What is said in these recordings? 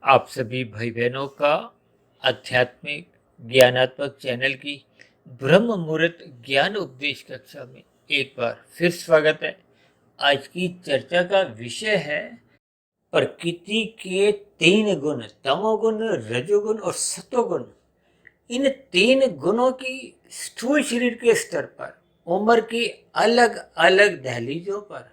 आप सभी भाई बहनों का आध्यात्मिक ज्ञानात्मक चैनल की ब्रह्म मुहूर्त ज्ञान उपदेश कक्षा में एक बार फिर स्वागत है। आज की चर्चा का विषय है प्रकृति के तीन गुण, तमोगुण, रजोगुण और सतोगुण। इन तीन गुणों की स्थूल शरीर के स्तर पर उम्र की अलग अलग दहलीजों पर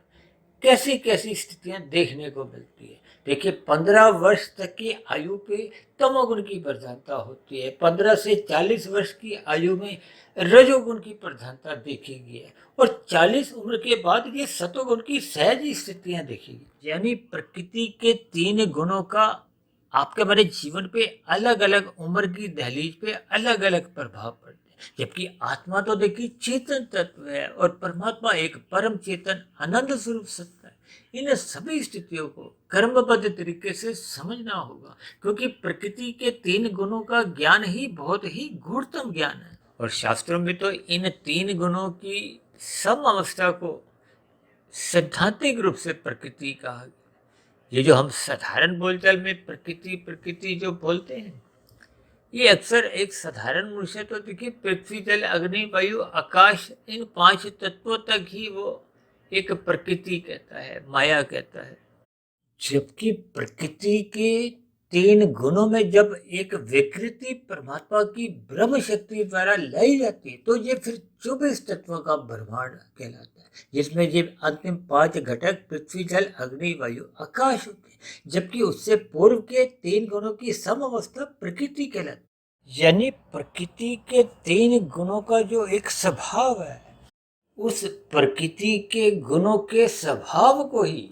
कैसी कैसी स्थितियां देखने को मिलती है। देखिए, 15 वर्ष तक की आयु पे तमोगुण की प्रधानता होती है। 15 से 40 वर्ष की आयु में रजोगुण की प्रधानता देखेगी है, और 40 उम्र के बाद ये सतोगुण की सहज स्थितियां देखेगी। यानी प्रकृति के तीन गुणों का आपके हमारे जीवन पे अलग अलग उम्र की दहलीज पे अलग अलग प्रभाव पड़ते हैं। जबकि आत्मा तो देखिए चेतन तत्व है, और परमात्मा एक परम चेतन आनंद स्वरूप सत्ता है। इन सभी स्थितियों को कर्मबद्ध तरीके से समझना होगा, क्योंकि प्रकृति के तीन गुणों का ज्ञान ही बहुत ही गूढ़तम ज्ञान है। और शास्त्रों में तो इन तीन गुणों की सम अवस्था को सैद्धांतिक रूप से प्रकृति कहा गया। ये जो हम साधारण बोलचाल में प्रकृति प्रकृति जो बोलते हैं, ये अक्सर एक साधारण मनुष्य तो देखिए पृथ्वी, जल, अग्नि, वायु, आकाश, इन पांच तत्वों तक ही वो एक प्रकृति कहता है, माया कहता है। जबकि प्रकृति के तीन गुणों में जब एक विकृति परमात्मा की ब्रह्म शक्ति द्वारा लाई जाती है, तो ये फिर 24 तत्वों का ब्रह्मांड कहलाता है, जिसमें ये अंतिम पांच घटक पृथ्वी, जल, अग्नि, वायु, आकाश होते हैं। जबकि उससे पूर्व के तीन गुणों की सम अवस्था प्रकृति कहलाती है। यानी प्रकृति के तीन गुणों का जो एक स्वभाव है, उस प्रकृति के गुणों के स्वभाव को ही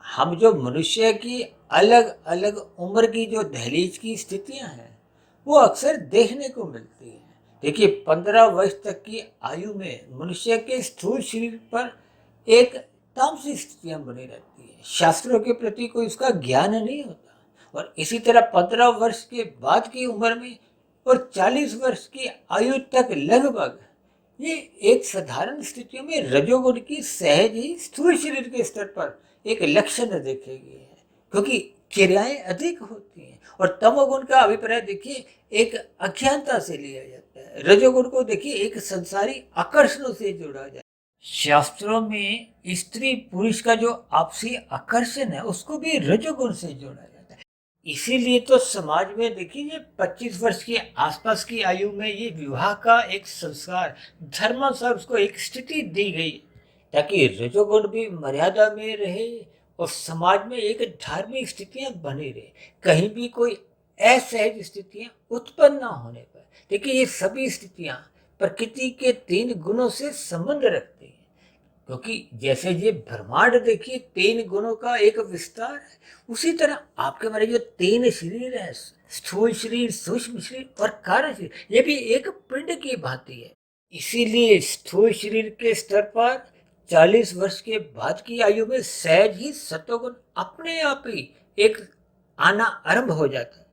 हम जो मनुष्य की अलग अलग उम्र की जो दहलीज की स्थितियां हैं, वो अक्सर देखने को मिलती हैं। देखिए, 15 वर्ष तक की आयु में मनुष्य के स्थूल शरीर पर एक तामसिक स्थितियां बनी रहती है। शास्त्रों के प्रति कोई उसका ज्ञान नहीं होता। और इसी तरह 15 वर्ष के बाद की उम्र में और 40 वर्ष की आयु तक लगभग ये एक साधारण स्थितियों में रजोगुण की सहज ही स्थूल शरीर के स्तर पर एक लक्षण देखेगी है, क्योंकि क्रियाएं अधिक होती हैं। और तमोगुण का अभिप्राय देखिए एक अज्ञानता से लिया जाता है। रजोगुण को देखिए एक संसारी आकर्षणों से जोड़ा जाता है। शास्त्रों में स्त्री पुरुष का जो आपसी आकर्षण है, उसको भी रजोगुण से जोड़ा जाता है। इसीलिए तो समाज में देखिए 25 वर्ष के आसपास की आयु में ये विवाह का एक संस्कार धर्मानुसार उसको एक स्थिति दी गई, ताकि रजोगुण भी मर्यादा में रहे और समाज में एक धार्मिक स्थितियां बनी रहे, कहीं भी कोई असहज स्थितियां उत्पन्न न होने पर। देखिए, ये सभी स्थितियां प्रकृति के तीन गुणों से संबंध रखती हैं, क्योंकि जैसे ये ब्रह्मांड देखिए तीन गुणों का एक विस्तार है, उसी तरह आपके हमारे जो तीन शरीर है, स्थूल शरीर, सूक्ष्म शरीर और कारण शरीर, ये भी एक पिंड की भांति है। इसीलिए स्थूल शरीर के स्तर पर 40 वर्ष के बाद की आयु में सहज ही सत्वगुण अपने आप ही एक आना आरंभ हो जाता है।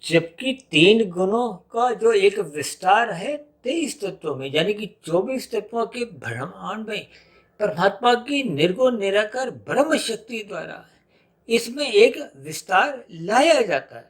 जबकि तीन गुणों का जो एक विस्तार है 23 तत्वों में, यानी कि 24 तत्वों के ब्रह्मांड में परमात्मा की निर्गुण निराकार ब्रह्म शक्ति द्वारा इसमें एक विस्तार लाया जाता है।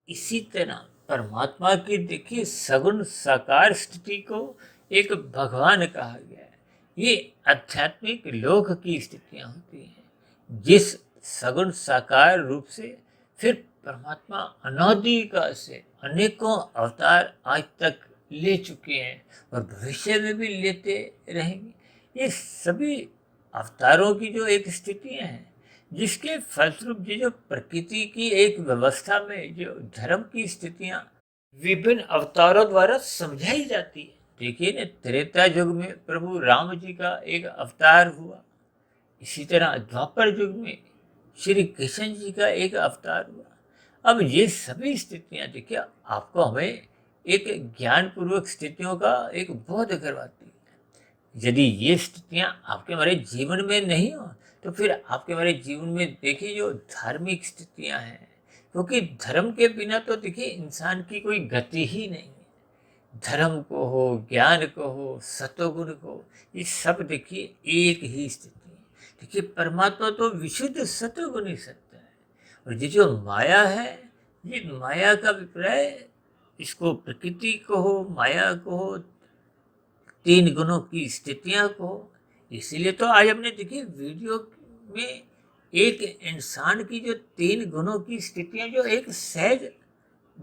इसी तरह परमात्मा की देखिए सगुण साकार स्थिति को एक भगवान कहा गया है। ये आध्यात्मिक लोक की स्थितियां होती हैं, जिस सगुण साकार रूप से फिर परमात्मा अनादिकाल से अनेकों अवतार आज तक ले चुके हैं और भविष्य में भी लेते रहेंगे। ये सभी अवतारों की जो एक स्थितियां हैं, जिसके फलस्वरूप ये जो प्रकृति की एक व्यवस्था में जो धर्म की स्थितियां विभिन्न अवतारों द्वारा समझाई जाती है। देखिए ना, त्रेता युग में प्रभु राम जी का एक अवतार हुआ, इसी तरह द्वापर युग में श्री कृष्ण जी का एक अवतार हुआ। अब ये सभी स्थितियां देखिए आपको हमें एक ज्ञान पूर्वक स्थितियों का एक बोध करवाती है। यदि ये स्थितियां आपके हमारे जीवन में नहीं हो, तो फिर आपके हमारे जीवन में देखिए जो धार्मिक स्थितियां हैं, क्योंकि धर्म के बिना तो देखिए इंसान की कोई गति ही नहीं है। धर्म को हो, ज्ञान को हो, सतोगुण को, ये सब देखिए एक ही स्थिति है। देखिए, परमात्मा तो विशुद्ध सतोगुण ही सत्य है, और ये जो माया है, ये माया का अभिप्राय, इसको प्रकृति कहो, माया कहो, तीन गुणों की स्थितियां कहो। इसीलिए तो आज हमने देखी वीडियो में एक इंसान की जो तीन गुणों की स्थितियां जो एक सहज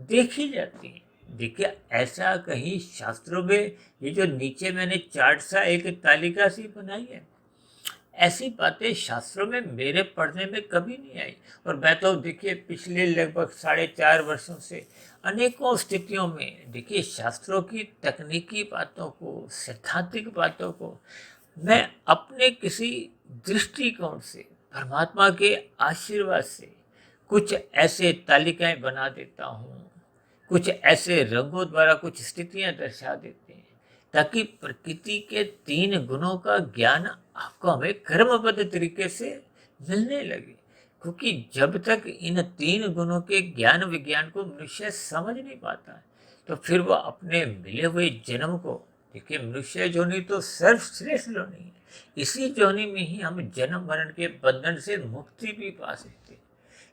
देखी जाती हैं। देखिए, ऐसा कहीं शास्त्रों में, ये जो नीचे मैंने चार्ट सा एक तालिका सी बनाई है, ऐसी बातें शास्त्रों में मेरे पढ़ने में कभी नहीं आई। और मैं तो देखिए पिछले लगभग 4.5 वर्षों से अनेकों स्थितियों में देखिए शास्त्रों की तकनीकी बातों को, सैद्धांतिक बातों को मैं अपने किसी दृष्टिकोण से, परमात्मा के आशीर्वाद से कुछ ऐसे तालिकाएं बना देता हूँ, कुछ ऐसे रंगों द्वारा कुछ स्थितियां दर्शा देते हैं, ताकि प्रकृति के तीन गुणों का ज्ञान आपको हमें क्रमबद्ध तरीके से मिलने लगे। क्योंकि जब तक इन तीन गुणों के ज्ञान विज्ञान को मनुष्य समझ नहीं पाता है, तो फिर वो अपने मिले हुए जन्म को, देखिए मनुष्य जोनि तो सर्वश्रेष्ठ जोनि है, इसी जोनि में ही हम जन्म मरण के बंधन से मुक्ति भी पा सकते हैं।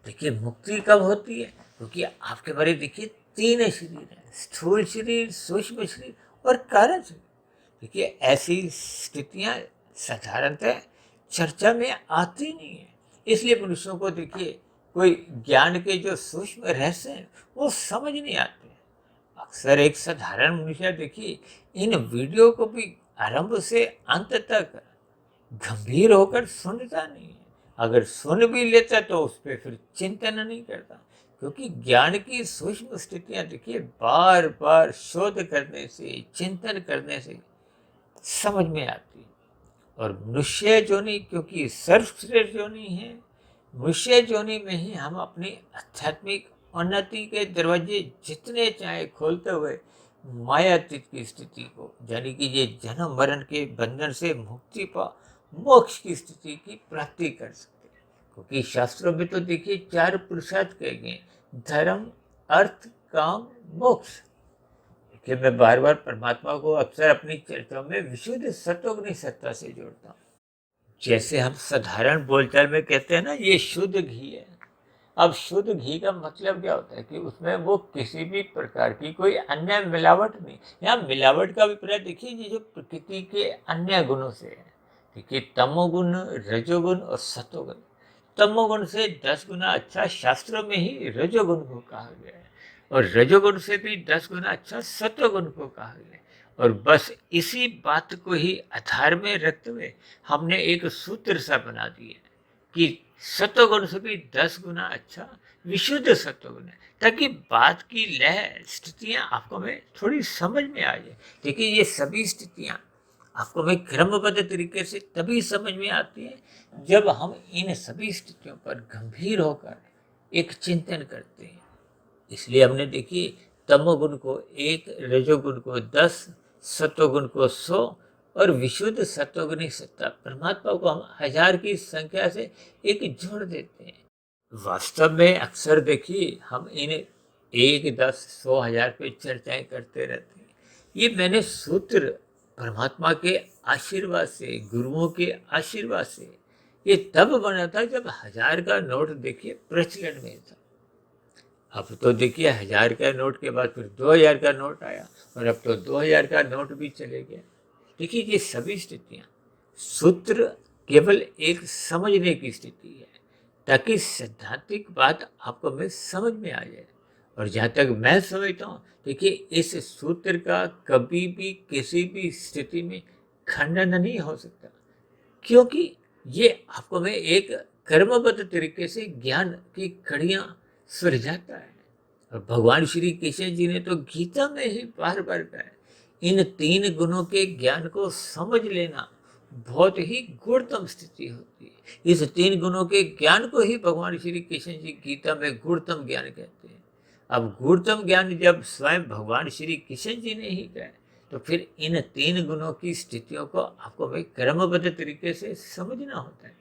देखिए मुक्ति कब होती है? क्योंकि आपके बारे देखिए तीन शरीर है, स्थूल शरीर, सूक्ष्म शरीर और कारण शरीर। देखिए ऐसी स्थितियां साधारणतः चर्चा में आती नहीं है। इसलिए मनुष्यों को देखिए कोई ज्ञान के जो सूक्ष्म रहस्य हैं वो समझ नहीं आते। अक्सर एक साधारण मनुष्य देखिए इन वीडियो को भी आरंभ से अंत तक गंभीर होकर सुनता नहीं है। अगर सुन भी लेता तो उस पर फिर चिंतन नहीं करता, क्योंकि ज्ञान की सूक्ष्म स्थितियां देखिए बार बार शोध करने से, चिंतन करने से समझ में आती है। और मनुष्य जोनि क्योंकि सर्वश्रेष्ठ जोनि है, मनुष्य जोनि में ही हम अपनी आध्यात्मिक उन्नति के दरवाजे जितने चाहे खोलते हुए मायातीत की स्थिति को, यानी कि ये जन्म मरण के बंधन से मुक्ति पा मोक्ष की स्थिति की प्राप्ति कर सकते हैं। क्योंकि शास्त्रों में तो देखिए 4 पुरुषार्थ कहे गए, धर्म, अर्थ, काम, मोक्ष। देखिए मैं बार बार परमात्मा को अक्सर अपनी चर्चाओं में विशुद्ध सत्वगुणी सत्ता से जोड़ता हूँ। जैसे हम साधारण बोलचाल में कहते हैं ना, ये शुद्ध घी है। अब शुद्ध घी का मतलब क्या होता है कि उसमें वो किसी भी प्रकार की कोई अन्य मिलावट नहीं। यहाँ मिलावट का अभिप्राय देखिए ये जो प्रकृति के अन्य गुणों से है। देखिए तमोगुण, रजोगुण और सतोगुण। तमोगुण से 10 गुना अच्छा शास्त्रों में ही रजोगुण को कहा गया है, और रजोगुण से भी 10 गुना अच्छा सत्वगुण को कहा गया है। और बस इसी बात को ही आधार में रखते हुए हमने एक सूत्र सा बना दिया कि सत्वगुण से भी 10 गुना अच्छा विशुद्ध सत्वगुण है, ताकि बात की लय स्थितियां आपको में थोड़ी समझ में आ जाए। देखिए ये सभी स्थितियां आपको में क्रमबद्ध तरीके से तभी समझ में आती है जब हम इन सभी स्थितियों पर गंभीर होकर एक चिंतन करते हैं। इसलिए हमने देखिए तमोगुण को 1, रजोगुण को 10, सत्वगुण को 100 और विशुद्ध सत्वगुणी सत्ता परमात्मा को हम 1000 की संख्या से एक जोड़ देते हैं। वास्तव में अक्सर देखिए हम इन 1, 10, 100, 1000 पे चर्चाएं करते रहते हैं। ये मैंने सूत्र परमात्मा के आशीर्वाद से, गुरुओं के आशीर्वाद से ये तब बना था जब 1000 का नोट देखिए प्रचलन में था। अब तो देखिए 1000 का नोट के बाद फिर 2000 का नोट आया, और अब तो 2000 का नोट भी चले गया। देखिए ये सभी स्थितियां, सूत्र केवल एक समझने की स्थिति है, ताकि सैद्धांतिक बात आपको में समझ में आ जाए। और जहाँ तक मैं समझता हूँ, देखिए इस सूत्र का कभी भी किसी भी स्थिति में खंडन नहीं हो सकता, क्योंकि ये आपको में एक कर्मबद्ध तरीके से ज्ञान की कड़ियाँ सुलझाता है। और भगवान श्री कृष्ण जी ने तो गीता में ही बार बार कहा, इन 3 गुणों के ज्ञान को समझ लेना बहुत ही गुणतम स्थिति होती है। इस 3 गुणों के ज्ञान को ही भगवान श्री कृष्ण जी गीता में गुणतम ज्ञान कहते हैं। अब गुणतम ज्ञान जब स्वयं भगवान श्री कृष्ण जी ने ही कहा, तो फिर इन 3 गुणों की स्थितियों को आपको भाई क्रमबद्ध तरीके से समझना होता है।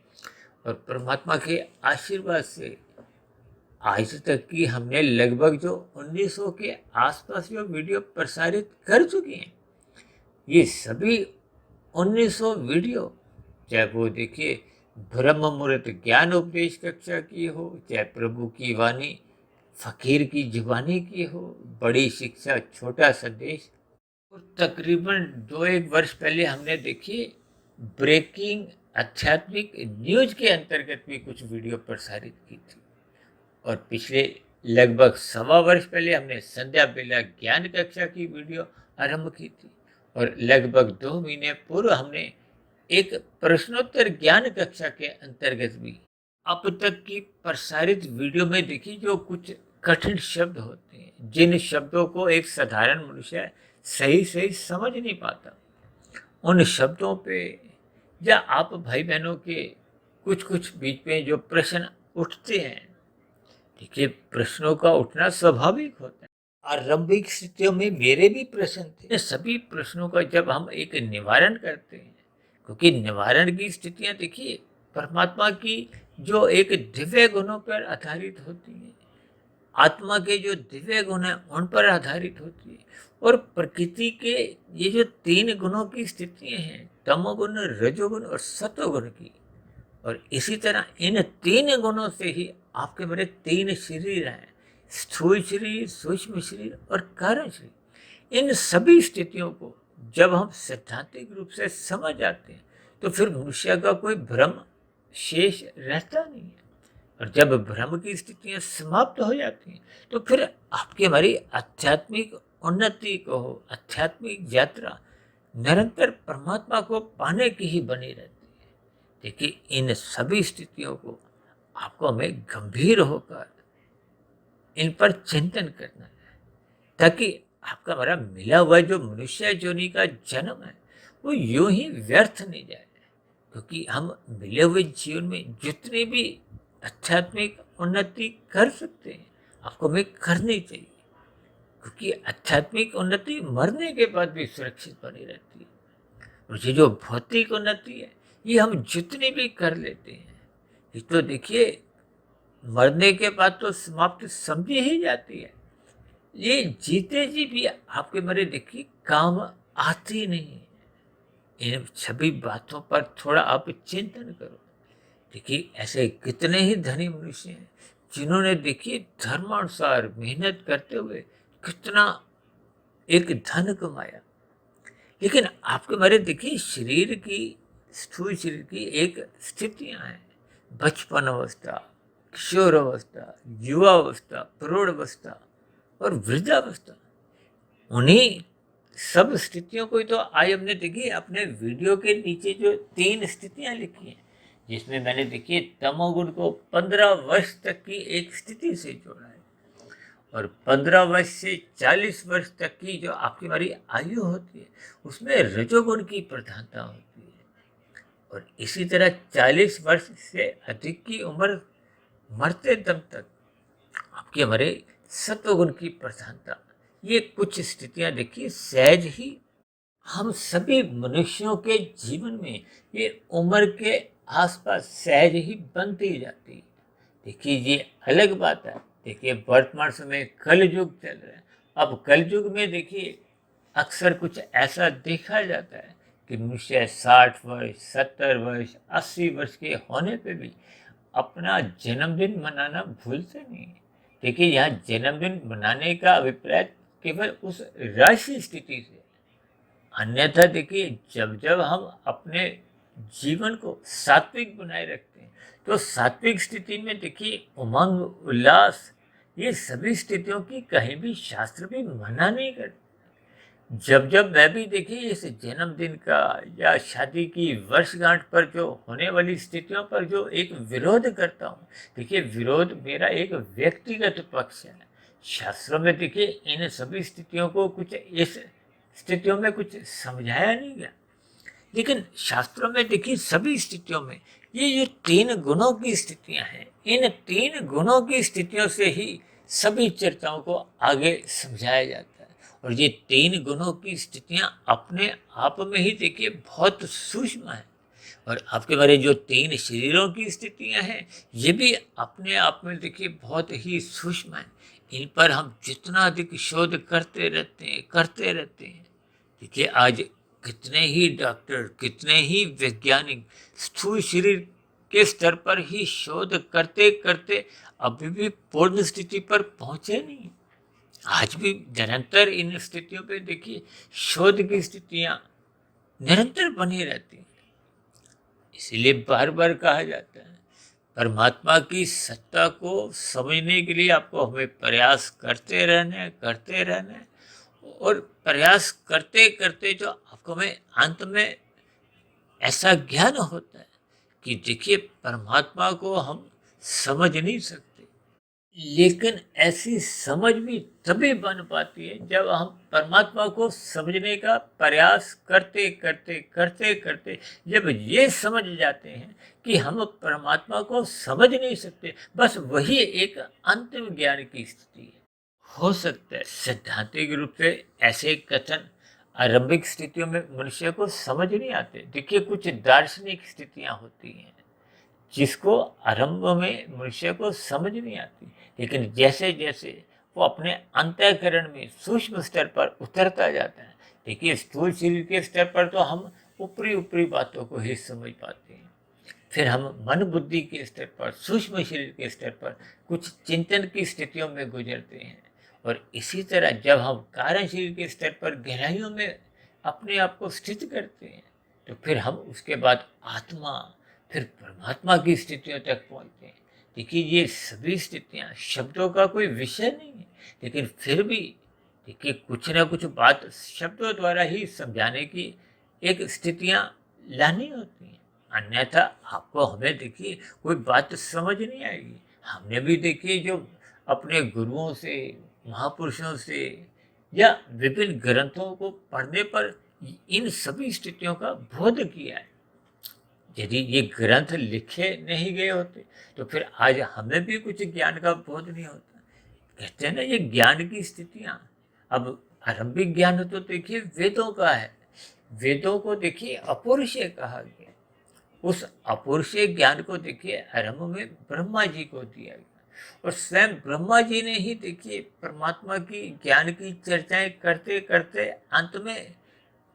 और परमात्मा के आशीर्वाद से आज तक की हमने लगभग जो 1900 के आसपास जो वीडियो प्रसारित कर चुके हैं, ये सभी 1900 वीडियो, चाहे वो देखिए ब्रह्म मुहूर्त ज्ञान उपदेश कक्षा की हो, चाहे प्रभु की वाणी फकीर की जुबानी की हो, बड़ी शिक्षा छोटा संदेश। और तकरीबन 2-1 वर्ष पहले हमने देखी ब्रेकिंग आध्यात्मिक न्यूज के अंतर्गत भी कुछ वीडियो प्रसारित की थी। और पिछले लगभग 1.25 वर्ष पहले हमने संध्या बेला ज्ञान कक्षा की वीडियो आरंभ की थी। और लगभग 2 महीने पूर्व हमने एक प्रश्नोत्तर ज्ञान कक्षा के अंतर्गत भी अब तक की प्रसारित वीडियो में देखी जो कुछ कठिन शब्द होते हैं, जिन शब्दों को एक साधारण मनुष्य सही सही समझ नहीं पाता, उन शब्दों पे या आप भाई बहनों के कुछ कुछ बीच में जो प्रश्न उठते हैं, देखिए प्रश्नों का उठना स्वाभाविक होता है। आरंभिक स्थितियों में मेरे भी प्रश्न थे। सभी प्रश्नों का जब हम एक निवारण करते हैं, क्योंकि निवारण की स्थितियां देखिए परमात्मा की जो एक दिव्य गुणों पर आधारित होती है, आत्मा के जो दिव्य गुण हैं उन पर आधारित होती है। और प्रकृति के ये जो 3 गुणों की स्थितियां हैं, तमोगुण, रजोगुण और सत्वगुण की, और इसी तरह इन 3 गुणों से ही आपके मेरे 3 शरीर हैं, स्थूल शरीर, सूक्ष्म शरीर और कारण शरीर। इन सभी स्थितियों को जब हम सैद्धांतिक रूप से समझ जाते हैं तो फिर मनुष्य का कोई भ्रम शेष रहता नहीं है। और जब भ्रम की स्थितियां समाप्त हो जाती हैं तो फिर आपकी हमारी आध्यात्मिक उन्नति को, आध्यात्मिक यात्रा निरंतर परमात्मा को पाने की ही बनी रहती है। देखिए इन सभी स्थितियों को आपको हमें गंभीर होकर इन पर चिंतन करना है, ताकि आपका हमारा मिला हुआ जो मनुष्य योनि का जन्म है वो यूं ही व्यर्थ नहीं जाए। क्योंकि हम मिले हुए जीवन में जितनी भी आध्यात्मिक उन्नति कर सकते हैं आपको हमें करनी चाहिए, क्योंकि आध्यात्मिक उन्नति मरने के बाद भी सुरक्षित बनी रहती है। और ये जो भौतिक उन्नति है ये हम जितनी भी कर लेते हैं ये तो देखिए मरने के बाद तो समाप्त समझी ही जाती है। ये जीते जी भी आपके मरे देखिए काम आती नहीं है। इन सभी बातों पर थोड़ा आप चिंतन करो। देखिए ऐसे कितने ही धनी मनुष्य हैं जिन्होंने देखिए धर्मानुसार मेहनत करते हुए कितना एक धन कमाया, लेकिन आपके मेरे देखिए शरीर की, स्थूल शरीर की एक स्थितियां हैं, बचपन अवस्था, किशोर अवस्था, युवा अवस्था, प्रौढ़ अवस्था और वृद्धावस्था। उन्हीं सब स्थितियों को ही तो आज हमने देखी अपने वीडियो के नीचे जो 3 स्थितियां लिखी हैं, जिसमें मैंने देखिए तमोगुण को 15 वर्ष तक की एक स्थिति से जोड़ा है, और 15 वर्ष से 40 वर्ष तक की जो आपकी हमारी आयु होती है उसमें रजोगुण की प्रधानता होती है। और इसी तरह 40 वर्ष से अधिक की उम्र मरते दम तक आपके हमारे सत्वगुण की प्रधानता। ये कुछ स्थितियां देखिए सहज ही हम सभी मनुष्यों के जीवन में ये उम्र के आसपास सहज ही बनती जाती है। देखिए ये अलग बात है। देखिए वर्तमान समय कल युग चल रहा है। अब कल युग में देखिए अक्सर कुछ ऐसा देखा जाता है कि मनुष्य 60 वर्ष, 70 वर्ष, 80 वर्ष के होने पे भी अपना जन्मदिन मनाना भूलते नहीं है। देखिए यहाँ जन्मदिन मनाने का अभिप्राय केवल उस राशि स्थिति से, अन्यथा देखिए जब जब हम अपने जीवन को सात्विक बनाए रखते हैं तो सात्विक स्थिति में देखिए उमंग, उल्लास, ये सभी स्थितियों की कहीं भी शास्त्र भी मना नहीं करते। जब जब मैं भी देखिए इस जन्मदिन का या शादी की वर्षगांठ पर जो होने वाली स्थितियों पर जो एक विरोध करता हूँ, देखिए विरोध मेरा एक व्यक्तिगत पक्ष है। शास्त्रों में देखिए इन सभी स्थितियों को कुछ इस स्थितियों में कुछ समझाया नहीं गया, लेकिन शास्त्रों में देखिए सभी स्थितियों में ये जो 3 गुणों की स्थितियां हैं, इन 3 गुणों की स्थितियों से ही सभी चर्चाओं को आगे समझाया जाता है। और ये 3 गुणों की स्थितियां अपने आप में ही देखिए बहुत सूक्ष्म है। और आपके हमारे जो 3 शरीरों की स्थितियां हैं ये भी अपने आप में देखिए बहुत ही सूक्ष्म है। इन पर हम जितना अधिक शोध करते रहते हैं। देखिए आज कितने ही डॉक्टर, कितने ही वैज्ञानिक स्थूल शरीर के स्तर पर ही शोध करते करते अभी भी पूर्ण स्थिति पर पहुंचे नहीं। आज भी निरंतर इन स्थितियों पे देखिए शोध की स्थितियां निरंतर बनी रहती हैं। इसीलिए बार बार कहा जाता है परमात्मा की सत्ता को समझने के लिए आपको हमें प्रयास करते रहना है। और प्रयास करते करते जो आपको में अंत में ऐसा ज्ञान होता है कि देखिए परमात्मा को हम समझ नहीं सकते, लेकिन ऐसी समझ भी तभी बन पाती है जब हम परमात्मा को समझने का प्रयास करते करते जब ये समझ जाते हैं कि हम परमात्मा को समझ नहीं सकते, बस वही एक अंतिम ज्ञान की स्थिति है। हो सकता है सैद्धांतिक रूप से ऐसे कथन आरंभिक स्थितियों में मनुष्य को समझ नहीं आते। देखिए कुछ दार्शनिक स्थितियां होती हैं जिसको आरंभ में मनुष्य को समझ नहीं आती, लेकिन जैसे जैसे वो अपने अंतःकरण में सूक्ष्म स्तर पर उतरता जाता है। देखिए स्थूल शरीर के स्तर पर तो हम ऊपरी ऊपरी बातों को ही समझ पाते हैं, फिर हम मन बुद्धि के स्तर पर सूक्ष्म शरीर के स्तर पर कुछ चिंतन की स्थितियों में गुजरते हैं, और इसी तरह जब हम कारण शरीर के स्तर पर गहराइयों में अपने आप को स्थित करते हैं तो फिर हम उसके बाद आत्मा फिर परमात्मा की स्थितियों तक पहुंचते हैं। देखिए ये सभी स्थितियां शब्दों का कोई विषय नहीं है, लेकिन फिर भी देखिए कुछ ना कुछ बात शब्दों द्वारा ही समझाने की एक स्थितियां लानी होती हैं। अन्यथा आपको हमें देखिए कोई बात समझ नहीं आएगी। हमने भी देखिए जो अपने गुरुओं से महापुरुषों से या विभिन्न ग्रंथों को पढ़ने पर इन सभी स्थितियों का बोध किया है। यदि ये ग्रंथ लिखे नहीं गए होते तो फिर आज हमें भी कुछ ज्ञान का बोध नहीं होता। कहते हैं ना ये ज्ञान की स्थितियां। अब आरंभिक ज्ञान तो देखिए वेदों का है, वेदों को देखिए अपौरुषेय कहा गया। उस अपौरुषेय ज्ञान को देखिए आरंभ में ब्रह्मा जी को दिया गया, और स्वयं ब्रह्मा जी ने ही देखिए परमात्मा की ज्ञान की चर्चाएं करते करते अंत में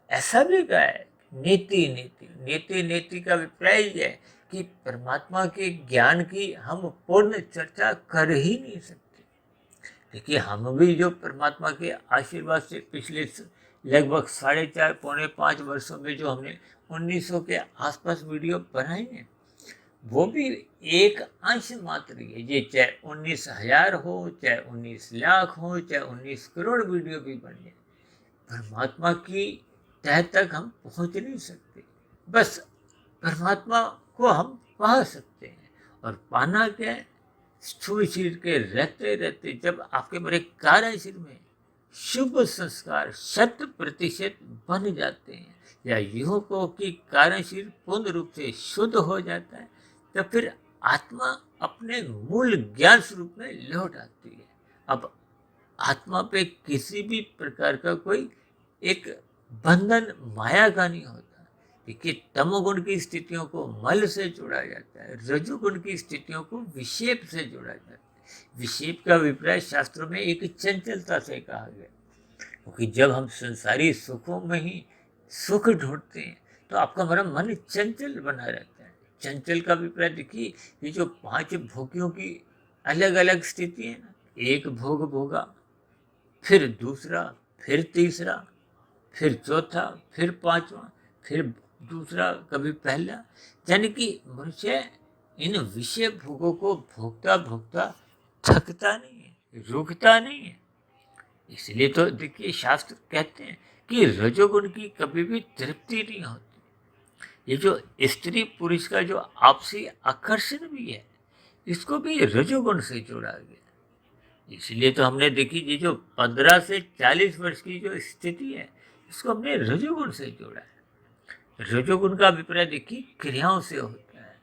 ऐसा भी कहा है नीति नीति नीति नीति का अभिप्राय है कि परमात्मा के ज्ञान की हम पूर्ण चर्चा कर ही नहीं सकते। देखिए हम भी जो परमात्मा के आशीर्वाद से पिछले लगभग 4.5 पौने 5 वर्षों में जो हमने 1900 के आसपास वीडियो बनाए हैं, वो भी एक अंश मात्र है। ये चाहे 19,000 हो, चाहे 19 लाख हो, चाहे 19 करोड़ वीडियो भी बन जाए, परमात्मा की तह तक हम पहुंच नहीं सकते। बस परमात्मा को हम पा सकते हैं, और पाना क्या है, स्थूल शरीर के रहते रहते जब आपके मेरे कारण शरीर में शुभ संस्कार 100% बन जाते हैं, या यूं को कि कारण शरीर पूर्ण रूप से शुद्ध हो जाता है, तो फिर आत्मा अपने मूल ज्ञान स्वरूप में लौट आती है। अब आत्मा पे किसी भी प्रकार का कोई एक बंधन माया का नहीं होता। देखिए तमोगुण की स्थितियों को मल से जोड़ा जाता है, रजोगुण की स्थितियों को विक्षेप से जोड़ा जाता है। विक्षेप का अभिप्राय शास्त्रों में एक चंचलता से कहा गया, क्योंकि जब हम संसारी सुखों में ही सुख ढूंढते हैं तो आपका हमारा मन चंचल बना रहता है। चंचल का अभिप्राय देखिए ये जो 5 भोगियों की अलग अलग स्थिति है ना, एक भोग भोगा, फिर दूसरा, फिर तीसरा, फिर चौथा, फिर पांचवा, फिर दूसरा, कभी पहला, यानी कि मनुष्य इन विषय भोगों को भोगता भोगता थकता नहीं है, रुकता नहीं है। इसलिए तो देखिए शास्त्र कहते हैं कि रजोगुण की कभी भी तृप्ति नहीं होती। ये जो स्त्री पुरुष का जो आपसी आकर्षण भी है, इसको भी रजोगुण से जोड़ा गया। इसलिए तो हमने देखी ये जो 15 से 40 वर्ष की जो स्थिति है, इसको हमने रजोगुण से जोड़ा है। रजोगुण का अभिप्राय देखिए क्रियाओं से होता है।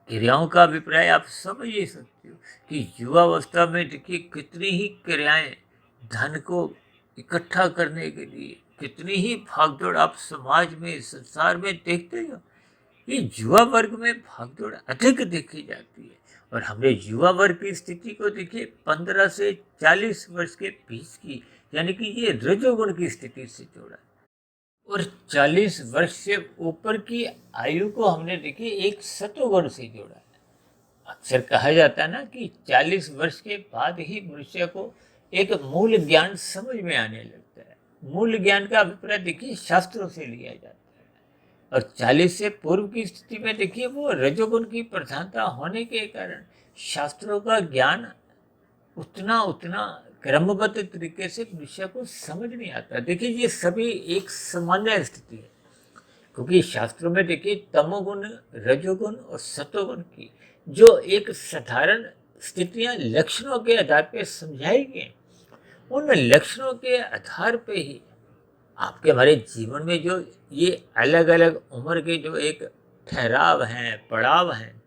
क्रियाओं का अभिप्राय आप समझ ही सकते हो कि युवावस्था में देखिए कितनी ही क्रियाएं धन को इकट्ठा करने के लिए, कितनी ही भागदौड़ आप समाज में संसार में देखते हो। ये युवा वर्ग में भागदौड़ अधिक देखी जाती है, और हमने युवा वर्ग की स्थिति को देखिए 15 से 40 वर्ष के बीच की, यानी कि ये रजोगुण की स्थिति से जोड़ा। और 40 वर्ष से ऊपर की आयु को हमने देखिए एक सत्वगुण से जोड़ा है। अक्सर कहा जाता है ना कि 40 वर्ष के बाद ही मनुष्य को एक मूल ज्ञान समझ में आने लगता है। मूल ज्ञान का अभिप्राय देखिए शास्त्रों से लिया जाता है। और 40 से पूर्व की स्थिति में देखिए वो रजोगुण की प्रधानता होने के कारण शास्त्रों का ज्ञान उतना उतना क्रमबद्ध तरीके से मनुष्य को समझ नहीं आता। देखिए ये सभी एक सामान्य स्थिति है, क्योंकि शास्त्रों में देखिए तमोगुण, रजोगुण और सतोगुण की जो एक साधारण स्थितियां लक्षणों के आधार पर समझाई गई, उन लक्षणों के आधार पे ही आपके हमारे जीवन में जो ये अलग अलग उम्र के जो एक ठहराव हैं, पड़ाव हैं,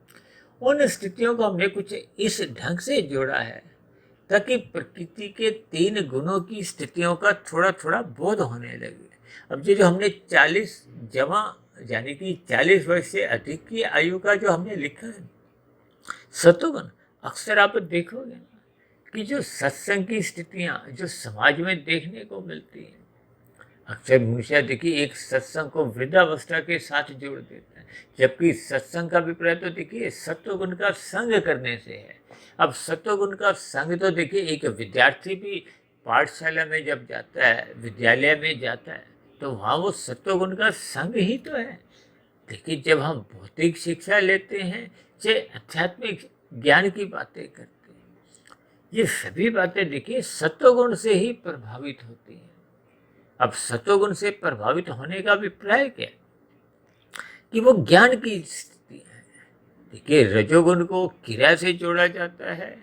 उन स्थितियों को हमने कुछ इस ढंग से जोड़ा है ताकि प्रकृति के 3 गुणों की स्थितियों का थोड़ा थोड़ा बोध होने लगे। अब ये जो हमने 40 जमा यानी कि 40 वर्ष से अधिक की आयु का जो हमने लिखा है सतोगुण, अक्सर आप देखोगे ना कि जो सत्संग की स्थितियां जो समाज में देखने को मिलती हैं, अक्सर मनुष्य देखिए एक सत्संग को वृद्धावस्था के साथ जोड़ देता है, जबकि सत्संग का अभिप्राय तो देखिए सत्वगुण का संग करने से है। अब सत्वगुण का संग तो देखिए एक विद्यार्थी भी पाठशाला में जब जाता है, विद्यालय में जाता है, तो वहाँ वो सत्वगुण का संग ही तो है। देखिए जब हम भौतिक शिक्षा लेते हैं, चाहे आध्यात्मिक ज्ञान की बातें करते हैं, ये सभी बातें देखिए सत्वगुण से ही प्रभावित होती हैं। अब सतोगुण से प्रभावित होने का अभिप्राय क्या है कि वो ज्ञान की स्थिति है। देखिए रजोगुण को क्रिया से जोड़ा जाता है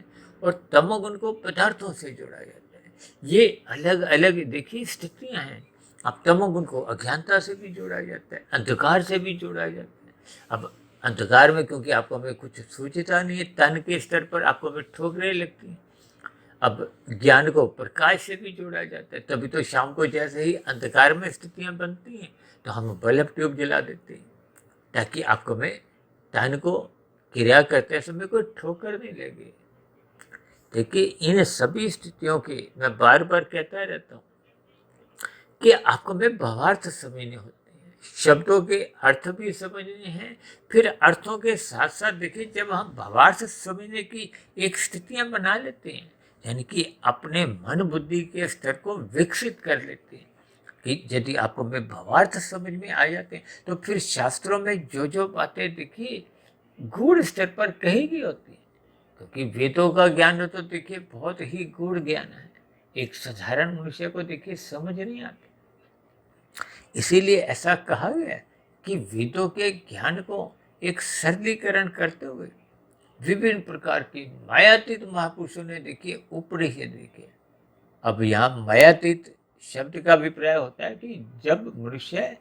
और तमोगुण को पदार्थों से जोड़ा जाता है। ये अलग अलग देखिए स्थितियां हैं। अब तमोगुण को अज्ञानता से भी जोड़ा जाता है, अंधकार से भी जोड़ा जाता है। अब अंधकार में क्योंकि आपको हमें कुछ सूझता नहीं है, तन के स्तर पर आपको हमें ठोकरें लगती हैं। अब ज्ञान को प्रकाश से भी जोड़ा जाता है, तभी तो शाम को जैसे ही अंधकार में स्थितियां बनती हैं तो हम बल्ब ट्यूब जला देते हैं ताकि आपको में तन को क्रिया करते समय कोई ठोकर नहीं लगे। देखिए इन सभी स्थितियों की मैं बार बार कहता रहता हूँ कि आपको में भावार्थ समझने होते हैं, शब्दों के अर्थ भी समझने हैं। फिर अर्थों के साथ साथ देखिए जब हम भावार्थ समझने की एक स्थितियां बना लेते हैं, यानी कि अपने मन बुद्धि के स्तर को विकसित कर लेते हैं कि यदि आपको में भावार्थ समझ में आ जाते हैं तो फिर शास्त्रों में जो जो बातें देखिए गूढ़ स्तर पर कही गई होती है, क्योंकि वेदों का ज्ञान तो देखिए बहुत ही गूढ़ ज्ञान है, एक साधारण मनुष्य को देखिए समझ नहीं आता। इसीलिए ऐसा कहा गया कि वेदों के ज्ञान को एक सरलीकरण करते हुए विभिन्न प्रकार की मायातीत महापुरुषों ने देखिए उपनिषद देखे। अब यहाँ मायातीत शब्द का अभिप्राय होता है कि जब मनुष्य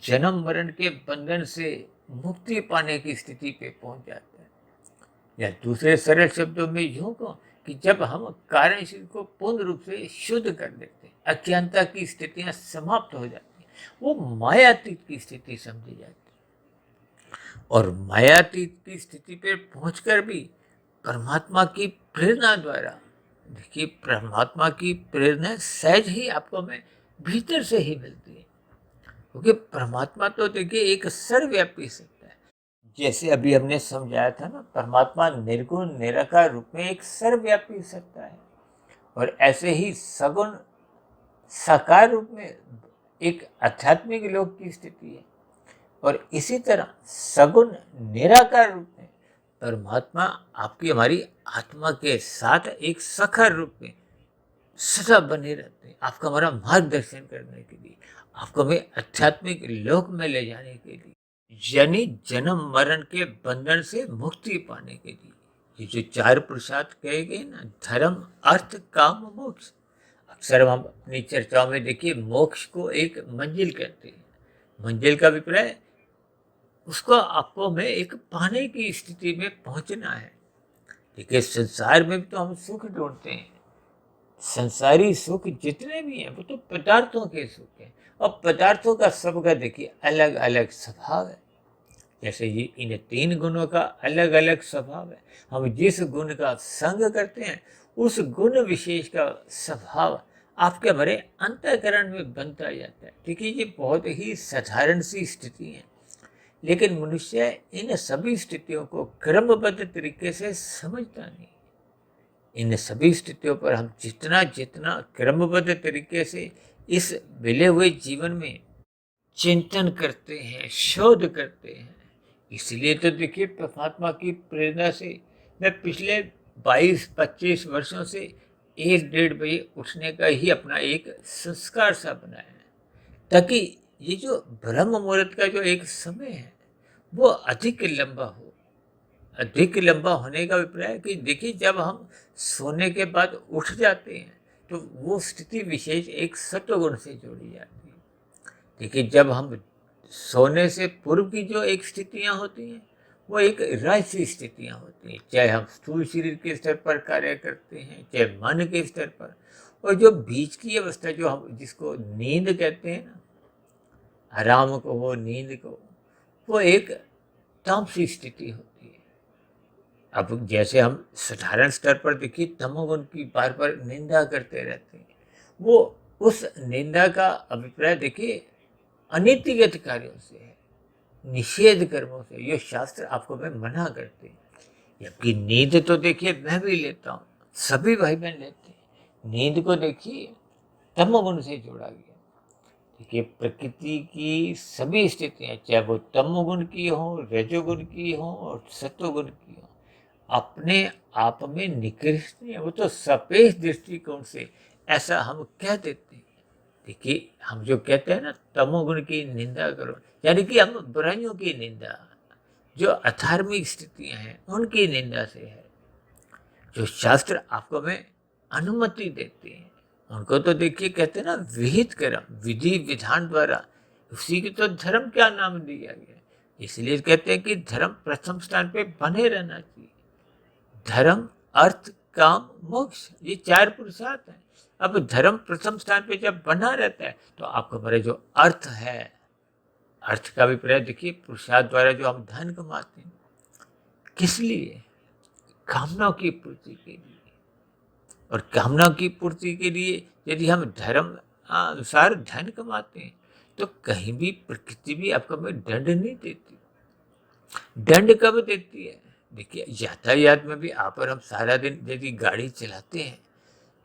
जन्म मरण के बंधन से मुक्ति पाने की स्थिति पे पहुंच जाता है, या दूसरे सरल शब्दों में यूं कहो कि जब हम कार्यशील को पूर्ण रूप से शुद्ध कर देते हैं, अज्ञानता की स्थितियां समाप्त हो जाती हैं, वो मायातीत की स्थिति समझी जाती है। और मायातीत की स्थिति पर पहुंचकर भी परमात्मा की प्रेरणा द्वारा, देखिए परमात्मा की प्रेरणा सहज ही आपको में भीतर से ही मिलती है, क्योंकि परमात्मा तो देखिए एक सर्वव्यापी सत्ता है। जैसे अभी हमने समझाया था ना, परमात्मा निर्गुण निराकार रूप में एक सर्वव्यापी सत्ता है, और ऐसे ही सगुण साकार रूप में एक आध्यात्मिक लोक की स्थिति है, और इसी तरह सगुण निराकार रूप में परमात्मा आपकी हमारी आत्मा के साथ एक सखर रूप में सदा बने रहते हैं, आपका हमारा मार्गदर्शन करने के लिए, आपको हमें आध्यात्मिक लोक में ले जाने के लिए, यानी जन्म मरण के बंधन से मुक्ति पाने के लिए। ये जो 4 पुरुषार्थ कहे गए ना, धर्म अर्थ काम मोक्ष, अक्सर हम अपनी चर्चाओं में देखिए मोक्ष को एक मंजिल कहते हैं। मंजिल का अभिप्राय उसको आपको में एक पाने की स्थिति में पहुंचना है। देखिए संसार में भी तो हम सुख ढूंढते हैं, संसारी सुख जितने भी हैं वो तो पदार्थों के सुख हैं, और पदार्थों का सबका देखिए अलग अलग स्वभाव है। जैसे ये इन 3 गुणों का अलग अलग स्वभाव है। हम जिस गुण का संग करते हैं उस गुण विशेष का स्वभाव आपके हमारे अंतःकरण में बनता जाता है। देखिए, ये बहुत ही साधारण सी स्थिति है, लेकिन मनुष्य इन सभी स्थितियों को क्रमबद्ध तरीके से समझता नहीं। इन सभी स्थितियों पर हम जितना जितना क्रमबद्ध तरीके से इस मिले हुए जीवन में चिंतन करते हैं, शोध करते हैं, इसलिए तो देखिए परमात्मा की प्रेरणा से मैं पिछले 22-25 वर्षों से 1-1:30 बजे उठने का ही अपना एक संस्कार सा बनाया है, ताकि ये जो ब्रह्म मुहूर्त का जो एक समय है वो अधिक लंबा हो। अधिक लंबा होने का अभिप्राय है कि देखिए, जब हम सोने के बाद उठ जाते हैं तो वो स्थिति विशेष एक सत्वगुण से जोड़ी जाती है। देखिए, जब हम सोने से पूर्व की जो एक स्थितियां होती हैं वो एक राजसी स्थितियां होती हैं, चाहे हम स्थूल शरीर के स्तर पर कार्य करते हैं, चाहे मन के स्तर पर। और जो बीच की अवस्था जो हम जिसको नींद कहते हैं ना, आराम को वो नींद को, वो एक तामसी स्थिति होती है। अब जैसे हम साधारण स्तर पर देखिए तमोगुण की बार बार निंदा करते रहते हैं, वो उस निंदा का अभिप्राय देखिए अनीतिगत कार्यों से है, निषेध कर्मों से। ये शास्त्र आपको मैं मना करते हैं। जबकि नींद तो देखिए मैं भी लेता हूँ, सभी भाई बहन लेते हैं। नींद को देखिए तमोगुण से जोड़ा गया। देखिए, प्रकृति की सभी स्थितियां, चाहे वो तमोगुण की हो, रजोगुण की हो और सत्वगुण की हो, अपने आप में निकृष्ट नहीं है। वो तो सापेक्ष दृष्टिकोण से ऐसा हम कह देते हैं। देखिए, हम जो कहते हैं ना तमोगुण की निंदा करो, यानी कि हम बुराइयों की निंदा, जो अधार्मिक स्थितियां हैं उनकी निंदा से है। जो शास्त्र आपको में अनुमति देते हैं उनको तो देखिए कहते हैं ना विहित कर्म, विधि विधान द्वारा, उसी की तो धर्म क्या नाम दिया गया। इसलिए कहते हैं कि धर्म प्रथम स्थान पे बने रहना चाहिए। धर्म, अर्थ, काम, मोक्ष, ये 4 पुरुषार्थ हैं। अब धर्म प्रथम स्थान पे जब बना रहता है तो आपको हमारे जो अर्थ है, अर्थ का अभिप्राय देखिए पुरुषार्थ द्वारा जो हम धन कमाते हैं, किस लिए? कामनाओं की पूर्ति के लिए। और कामनाओं की पूर्ति के लिए यदि हम धर्म अनुसार धन कमाते हैं तो कहीं भी प्रकृति भी आपको हमें दंड नहीं देती। दंड कब देती है? देखिए, यातायात में भी आप और हम सारा दिन यदि गाड़ी चलाते हैं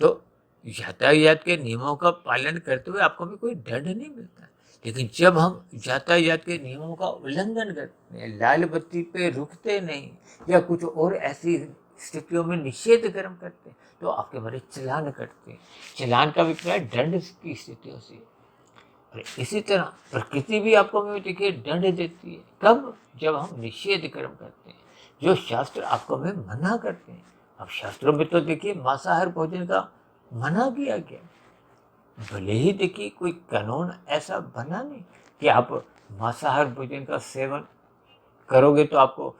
तो यातायात के नियमों का पालन करते हुए आपको भी कोई दंड नहीं मिलता। लेकिन जब हम यातायात के नियमों का उल्लंघन करते हैं, लाल बत्ती पे रुकते नहीं या कुछ और ऐसी स्थितियों में निषेध कर्म करते हैं तो आपके बड़े चलान कटते हैं। चलान का अभिप्राय दंड की स्थितियों से। और इसी तरह प्रकृति भी आपको में देखिए दंड देती है। कब? जब हम निषेध कर्म करते हैं, जो शास्त्र आपको में मना करते हैं। अब शास्त्रों में तो देखिए मांसाहार भोजन का मना किया गया, भले ही देखिए कोई कानून ऐसा बना नहीं कि आप मांसाहार भोजन का सेवन करोगे तो आपको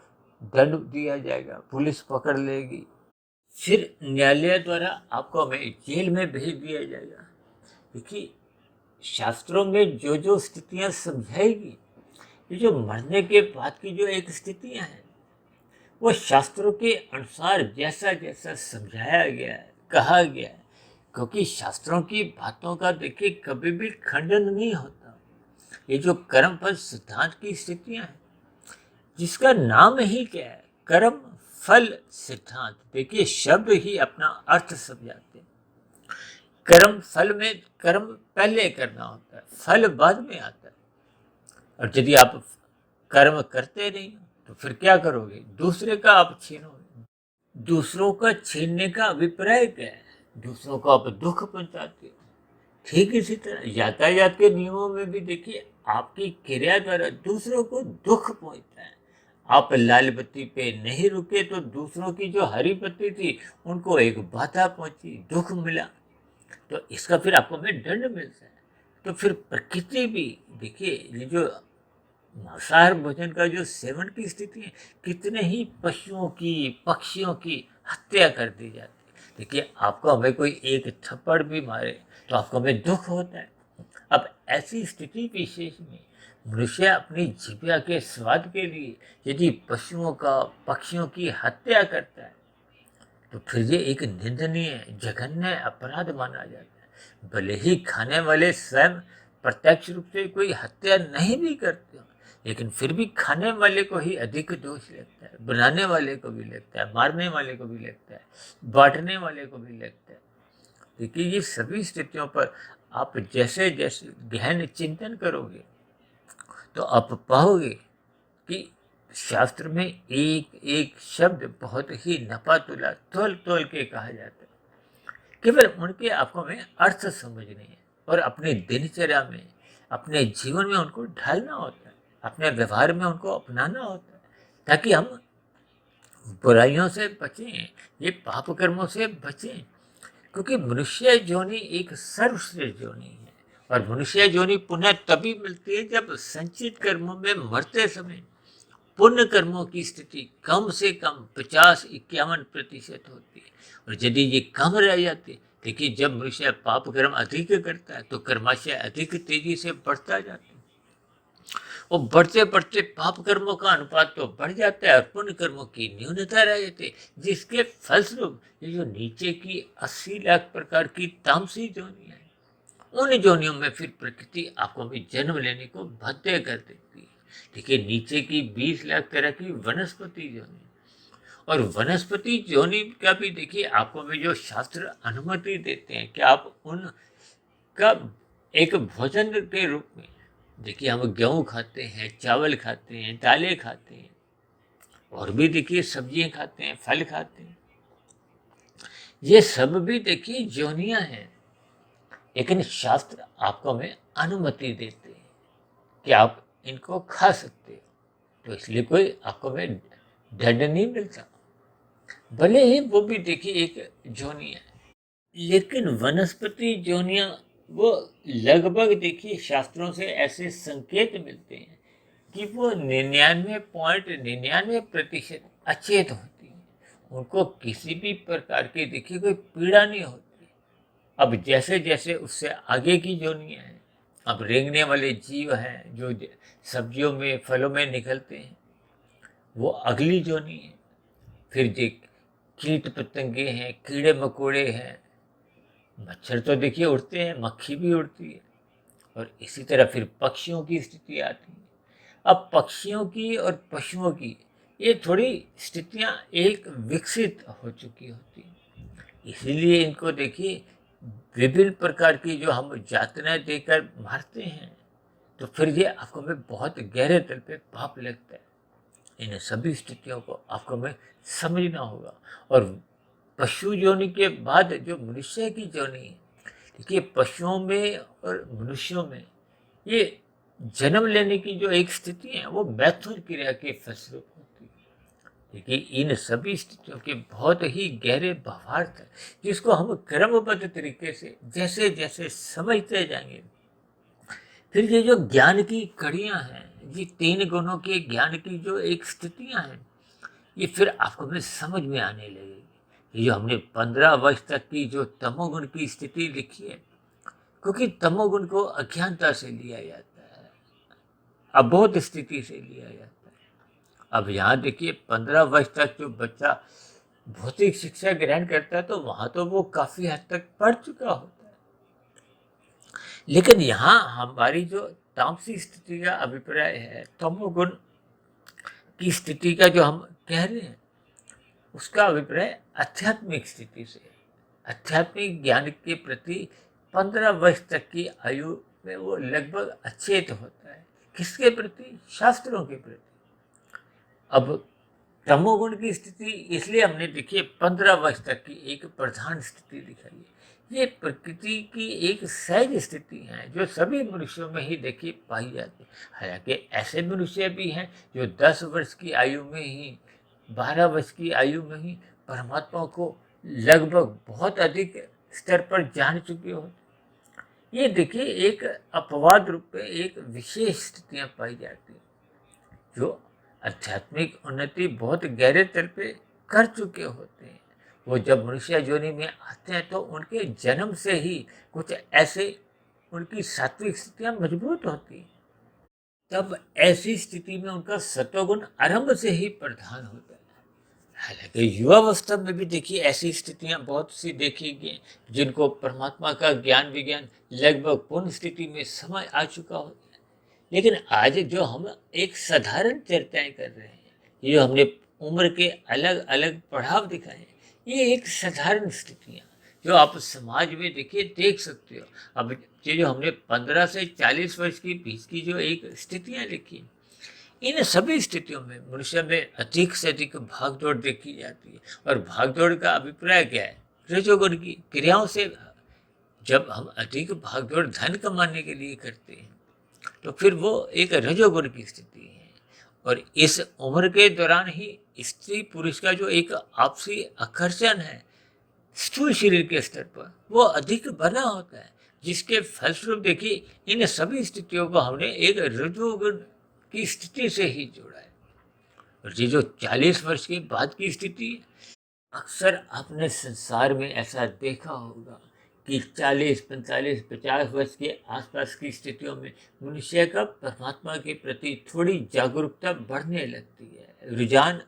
दंड दिया जाएगा, पुलिस पकड़ लेगी, फिर न्यायालय द्वारा आपको हमें जेल में भेज दिया जाएगा। देखिए, शास्त्रों में जो जो स्थितियां समझाएगी, ये जो मरने के बाद की जो एक स्थितियां हैं वो शास्त्रों के अनुसार जैसा जैसा समझाया गया है, कहा गया है। क्योंकि शास्त्रों की बातों का देखिए कभी भी खंडन नहीं होता। ये जो कर्म फल सिद्धांत की स्थितियां हैं, जिसका नाम ही क्या है, कर्म फल सिद्धांत, देखिए शब्द ही अपना अर्थ समझाते हैं। कर्म फल में कर्म पहले करना होता है, फल बाद में आता है। और यदि आप कर्म करते नहीं हो तो फिर क्या करोगे? दूसरे का आप छीनोगे। दूसरों का छीनने का अभिप्राय क्या है? दूसरों को आप दुख पहुंचाते हो। ठीक इसी तरह यातायात के नियमों में भी देखिए आपकी क्रिया द्वारा दूसरों को दुख पहुंचता है। आप लाल बत्ती पे नहीं रुके तो दूसरों की जो हरी बत्ती थी उनको एक बाधा पहुंची, दुख मिला, तो इसका फिर आपको में दंड मिलता है। तो फिर प्रकृति भी देखिए, ये जो मांसाहार भोजन का जो सेवन की स्थिति है, कितने ही पशुओं की, पक्षियों की हत्या कर दी जाती है। देखिए, आपको हमें कोई एक थप्पड़ भी मारे तो आपको हमें दुख होता है। अब ऐसी स्थिति विशेष में मनुष्य अपनी जीविका के स्वाद के लिए यदि पशुओं का, पक्षियों की हत्या करता है तो फिर ये एक निंदनीय, जघन्य अपराध माना जाता है। भले ही खाने वाले स्वयं प्रत्यक्ष रूप से कोई हत्या नहीं भी करते हो, लेकिन फिर भी खाने वाले को ही अधिक दोष लगता है, बनाने वाले को भी लगता है, मारने वाले को भी लगता है, बांटने वाले को भी लगता है। देखिए, ये सभी स्थितियों पर आप जैसे जैसे गहन चिंतन करोगे तो आप पाओगे कि शास्त्र में एक एक शब्द बहुत ही नपातुला तोल तोल के कहा जाता है। केवल उनके आपको में अर्थ समझने हैं और अपने दिनचर्या में, अपने जीवन में उनको ढालना होता है, अपने व्यवहार में उनको अपनाना होता है, ताकि हम बुराइयों से बचें, ये पाप कर्मों से बचें। क्योंकि मनुष्य जोनि एक सर्वश्रेष्ठ जोनि है और मनुष्य जोनि पुनः तभी मिलती है जब संचित कर्मों में मरते समय पुण्य कर्मों की स्थिति कम से कम 50-51% होती है। और यदि ये कम रह जाती, देखिए जब मनुष्य पाप कर्म अधिक करता है तो कर्माशय अधिक तेजी से बढ़ता जाता है और बढ़ते बढ़ते पाप कर्मों का अनुपात तो बढ़ जाता है और पुण्य कर्मों की न्यूनता रह जाती है, जिसके फलस्वरूप ये जो नीचे की 80 लाख प्रकार की तामसी जोनियां हैं, उन जोनियों में फिर प्रकृति आपको भी जन्म लेने को बाध्य कर देती है। देखिए, नीचे की 20 लाख तरह की वनस्पति जोनि और वनस्पति जोनि का भी देखिए आपको भी जो शास्त्र अनुमति देते हैं कि आप उनका एक भोजन के रूप में, देखिए हम गेहूं खाते हैं, चावल खाते हैं, दालें खाते हैं और भी देखिए सब्जियां खाते हैं, फल खाते हैं, ये सब भी देखिए जोनियां हैं। लेकिन शास्त्र आपको में अनुमति देते हैं कि आप इनको खा सकते हो, तो इसलिए कोई आपको में दंड नहीं मिलता, भले ही वो भी देखिए एक जोनी है। लेकिन वनस्पति जोनियां वो लगभग देखिए शास्त्रों से ऐसे संकेत मिलते हैं कि वो 99.99% अचेत होती है, उनको किसी भी प्रकार की देखिए कोई पीड़ा नहीं होती। अब जैसे जैसे उससे आगे की जोनियां हैं, अब रेंगने वाले जीव हैं जो सब्जियों में फलों में निकलते हैं, वो अगली जोनी है। फिर जो कीट पतंगे हैं, कीड़े मकोड़े हैं, मच्छर तो देखिए उड़ते हैं, मक्खी भी उड़ती है और इसी तरह फिर पक्षियों की स्थिति आती है। अब पक्षियों की और पशुओं की ये थोड़ी स्थितियां एक विकसित हो चुकी होती हैं, इसीलिए इनको देखिए विभिन्न प्रकार की जो हम यातनाएं देकर मारते हैं, तो फिर ये आपको में बहुत गहरे तल पे पाप लगता है। इन सभी स्थितियों को आपको में समझना होगा। और पशु योनि के बाद जो मनुष्य की योनि है, देखिए पशुओं में और मनुष्यों में ये जन्म लेने की जो एक स्थिति है वो मैथुन क्रिया के फलस्वरूप होती है। देखिए, इन सभी स्थितियों के बहुत ही गहरे भावार्थ है, जिसको हम क्रमबद्ध तरीके से जैसे जैसे समझते जाएंगे, फिर ये जो ज्ञान की कड़ियां हैं, ये 3 गुणों के ज्ञान की जो एक स्थितियां हैं, ये फिर आपको में समझ में आने लगेगी। ये जो हमने 15 वर्ष तक की जो तमोगुण की स्थिति लिखी है, क्योंकि तमोगुण को अज्ञानता से लिया जाता है, अबोध स्थिति से लिया जाता है। अब यहाँ देखिए 15 वर्ष तक जो बच्चा भौतिक शिक्षा ग्रहण करता है तो वहां तो वो काफी हद तक पढ़ चुका होता है, लेकिन यहाँ हमारी जो तामसी स्थिति का अभिप्राय है, तमोगुण की स्थिति का जो हम कह रहे हैं, उसका अभिप्राय आध्यात्मिक स्थिति से, आध्यात्मिक ज्ञान के प्रति 15 वर्ष तक की आयु में वो लगभग अचेत होता है। किसके प्रति? शास्त्रों के प्रति। अब तमोगुण की स्थिति इसलिए हमने देखिए 15 वर्ष तक की एक प्रधान स्थिति दिखाई है। ये प्रकृति की एक सहज स्थिति है जो सभी मनुष्यों में ही देखिए पाई जाती है। हालांकि ऐसे मनुष्य भी हैं जो 10 वर्ष की आयु में ही, 12 वर्ष की आयु में ही परमात्मा को लगभग बहुत अधिक स्तर पर जान चुके होते। ये देखिए एक अपवाद रूप में एक विशेष स्थितियां पाई जाती है, जो आध्यात्मिक उन्नति बहुत गहरे तल पे कर चुके होते हैं। वो जब मनुष्य योनि में आते हैं तो उनके जन्म से ही कुछ ऐसे उनकी सात्विक स्थितियां मजबूत होती हैं। तब ऐसी स्थिति में उनका सत्वगुण आरंभ से ही प्रधान होता है। हालांकि युवावस्था में भी देखिए ऐसी स्थितियां बहुत सी देखी गई जिनको परमात्मा का ज्ञान विज्ञान लगभग पूर्ण स्थिति में समय आ चुका हो। लेकिन आज जो हम एक साधारण चर्चाएं कर रहे हैं, ये जो हमने उम्र के अलग अलग पड़ाव दिखाए हैं, ये एक साधारण स्थितियां जो आप समाज में देखिए देख सकते हो। अब ये जो हमने 15 से 40 वर्ष के बीच की जो एक स्थितियां लिखी, इन सभी स्थितियों में मनुष्य में अधिक से अधिक भागदौड़ देखी जाती है। और भागदौड़ का अभिप्राय क्या है? रजोगुण की क्रियाओं से। जब हम अधिक भागदौड़ धन कमाने के लिए करते हैं तो फिर वो एक रजोगुण की स्थिति है। और इस उम्र के दौरान ही स्त्री पुरुष का जो एक आपसी आकर्षण है स्थूल शरीर के स्तर पर, वो अधिक बना होता है, जिसके फलस्वरूप देखिए इन सभी स्थितियों को हमने एक रजोगुण की स्थिति से ही जोड़ा है। और ये जो 40 वर्ष के बाद की स्थिति है, अक्सर आपने संसार में ऐसा देखा होगा कि 40, 45, 50 वर्ष के आसपास की स्थितियों में मनुष्य का परमात्मा के प्रति थोड़ी जागरूकता बढ़ने लगती है, रुझान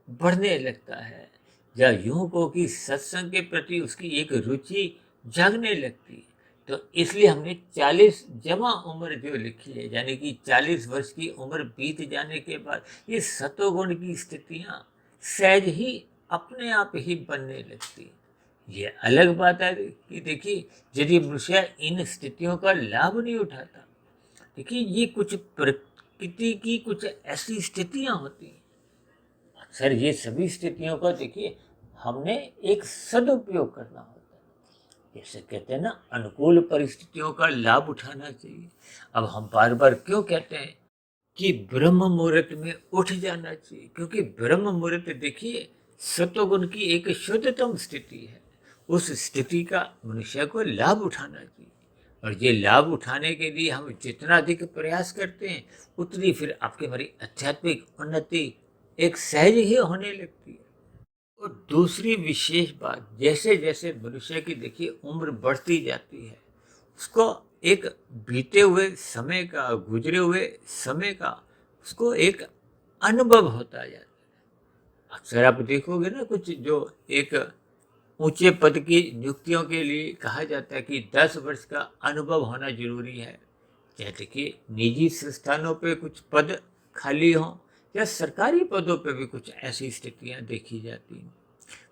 बढ़ने लगता है, या यूं को कि सत्संग के प्रति उसकी एक रुचि जागने लगती है। तो इसलिए हमने 40 जमा उम्र जो लिखी है, यानी कि 40 वर्ष की उम्र बीत जाने के बाद ये सतोगुण की स्थितियां सहज ही अपने आप ही बनने लगती है। ये अलग बात है कि देखिए यदि मनुष्य इन स्थितियों का लाभ नहीं उठाता, देखिए ये कुछ प्रकृति की कुछ ऐसी स्थितियां होती हैं। अक्सर ये सभी स्थितियों का देखिए हमने एक सदुपयोग करना होता है। जैसे कहते हैं ना, अनुकूल परिस्थितियों का लाभ उठाना चाहिए। अब हम बार बार क्यों कहते हैं कि ब्रह्म मुहूर्त में उठ जाना चाहिए? क्योंकि ब्रह्म मुहूर्त देखिए सत्वगुण की एक शुद्धतम स्थिति है। उस स्थिति का मनुष्य को लाभ उठाना चाहिए। और ये लाभ उठाने के लिए हम जितना अधिक प्रयास करते हैं, उतनी फिर आपकी हमारी आध्यात्मिक उन्नति एक सहज ही होने लगती है। और दूसरी विशेष बात, जैसे जैसे मनुष्य की देखिए उम्र बढ़ती जाती है, उसको एक बीते हुए समय का, गुजरे हुए समय का उसको एक अनुभव होता जाता है। अक्सर आप देखोगे ना, कुछ जो एक ऊंचे पद की नियुक्तियों के लिए कहा जाता है कि 10 वर्ष का अनुभव होना जरूरी है। जैसे कि निजी संस्थानों पे कुछ पद खाली हों या सरकारी पदों पे भी कुछ ऐसी स्थितियां देखी जाती हैं।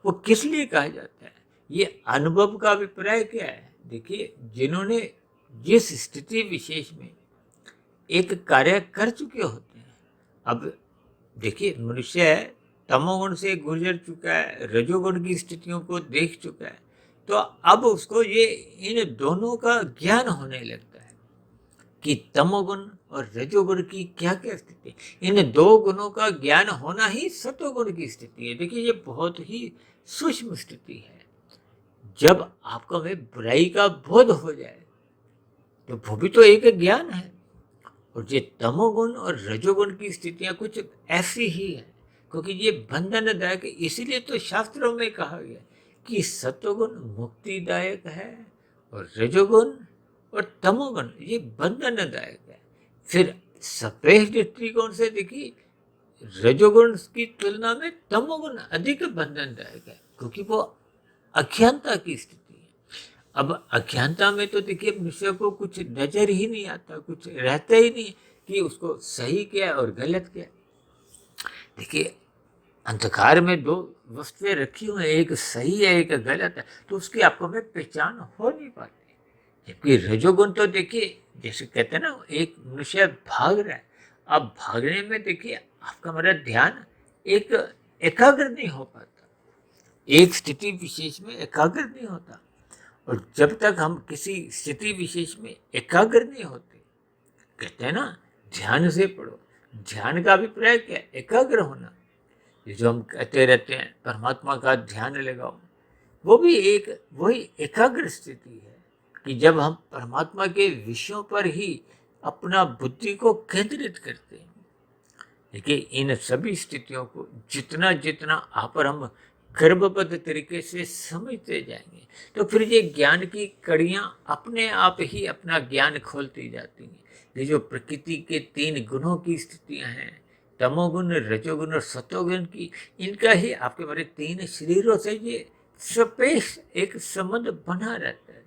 वो किस लिए कहा जाता है? ये अनुभव का अभिप्राय क्या है? देखिए, जिन्होंने जिस स्थिति विशेष में एक कार्य कर चुके होते हैं, अब देखिए मनुष्य तमोगुण से गुजर चुका है, रजोगुण की स्थितियों को देख चुका है, तो अब उसको ये इन दोनों का ज्ञान होने लगता है कि तमोगुण और रजोगुण की क्या क्या स्थिति। इन दो गुणों का ज्ञान होना ही सतोगुण की स्थिति है। देखिए, ये बहुत ही सूक्ष्म स्थिति है। जब आपको में बुराई का बोध हो जाए तो वो भी तो एक ज्ञान है। और ये तमोगुण और रजोगुण की स्थितियां कुछ ऐसी ही है, क्योंकि ये बंधनदायक। इसीलिए तो शास्त्रों में कहा गया कि सत्वगुण मुक्तिदायक है और रजोगुण और तमोगुण ये बंधनदायक है। फिर सापेक्ष दृष्टिकोण से देखिए, रजोगुण की तुलना में तमोगुण अधिक बंधनदायक है, क्योंकि वो अज्ञानता की स्थिति है। अब अज्ञानता में तो देखिए मनुष्य को कुछ नजर ही नहीं आता, कुछ रहता ही नहीं कि उसको सही क्या है और गलत क्या है। देखिए, अंधकार में दो वस्तुएं रखी हुई हैं, एक सही है एक गलत है, तो उसकी आपको में पहचान हो नहीं पाती। जबकि रजोगुण तो देखिए, जैसे कहते हैं ना, एक मनुष्य भाग रहा है, अब भागने में देखिए आपका मेरा ध्यान एक एकाग्र नहीं हो पाता, एक स्थिति विशेष में एकाग्र नहीं होता। और जब तक हम किसी स्थिति विशेष में एकाग्र नहीं होते, कहते हैं ना ध्यान से पढ़ो। ध्यान का अभिप्राय क्या है? एकाग्र होना। ये जो हम कहते रहते हैं परमात्मा का ध्यान लगाओ, वो भी एक वही एकाग्र स्थिति है कि जब हम परमात्मा के विषयों पर ही अपना बुद्धि को केंद्रित करते हैं। देखिए, इन सभी स्थितियों को जितना जितना आप और हम गर्भबद्ध तरीके से समझते जाएंगे, तो फिर ये ज्ञान की कड़ियां अपने आप ही अपना ज्ञान खोलती जाती हैं। ये जो प्रकृति के 3 गुणों की स्थितियां हैं, तमोगुण, रजोगुण और सतोगुण की, इनका ही आपके हमारे तीन शरीरों से ये सापेक्ष एक संबंध बना रहता है।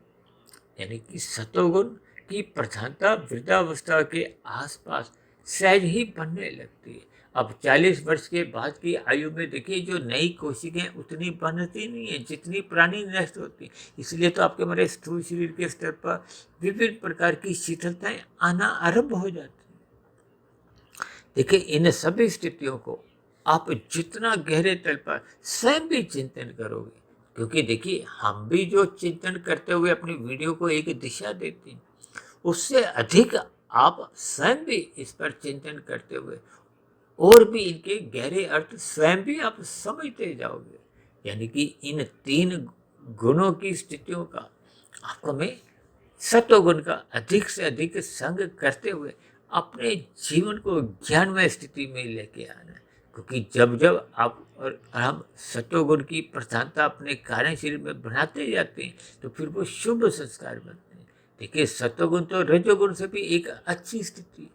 यानी कि सतोगुण की प्रधानता वृद्धावस्था के आसपास सहज ही बनने लगती है। अब 40 वर्ष के बाद की आयु में देखिए जो नई कोशिकाएं उतनी बनती नहीं है जितनी पुरानी नष्ट होती। इसलिए तो आपके हमारे स्थूल शरीर के स्तर पर विभिन्न प्रकार की शिथिलताएं आना आरंभ हो जाती है। देखिए इन सभी स्थितियों को आप जितना गहरे तल पर स्वयं भी चिंतन करोगे, क्योंकि देखिए हम भी जो चिंतन करते हुए अपनी वीडियो को एक दिशा देते हैं, उससे अधिक आप स्वयं भी इस पर चिंतन करते हुए और भी इनके गहरे अर्थ स्वयं भी आप समझते जाओगे। यानी कि इन तीन गुणों की स्थितियों का आपको में सत्वगुण का अधिक से अधिक संग करते हुए अपने जीवन को ज्ञानमय स्थिति में लेके आना है। क्योंकि जब जब आप और हम सत्वगुण की प्रधानता अपने कार्य शरीर में बनाते जाते हैं तो फिर वो शुभ संस्कार बनते हैं। देखिए सत्वगुण तो रजोगुण से भी एक अच्छी स्थिति है।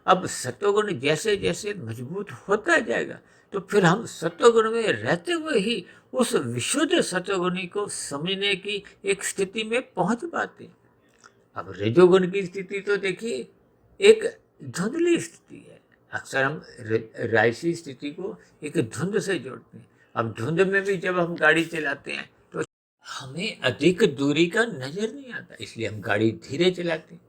अब सत्वगुण जैसे जैसे मजबूत होता जाएगा तो फिर हम सत्वगुण में रहते हुए ही उस विशुद्ध सत्वगुणी को समझने की एक स्थिति में पहुंच पाते हैं। अब रजोगुण की स्थिति तो देखिए एक धुंधली स्थिति है। अक्सर हम रायसी स्थिति को एक धुंध से जोड़ते हैं। अब धुंध में भी जब हम गाड़ी चलाते हैं तो हमें अधिक दूरी का नजर नहीं आता, इसलिए हम गाड़ी धीरे चलाते हैं।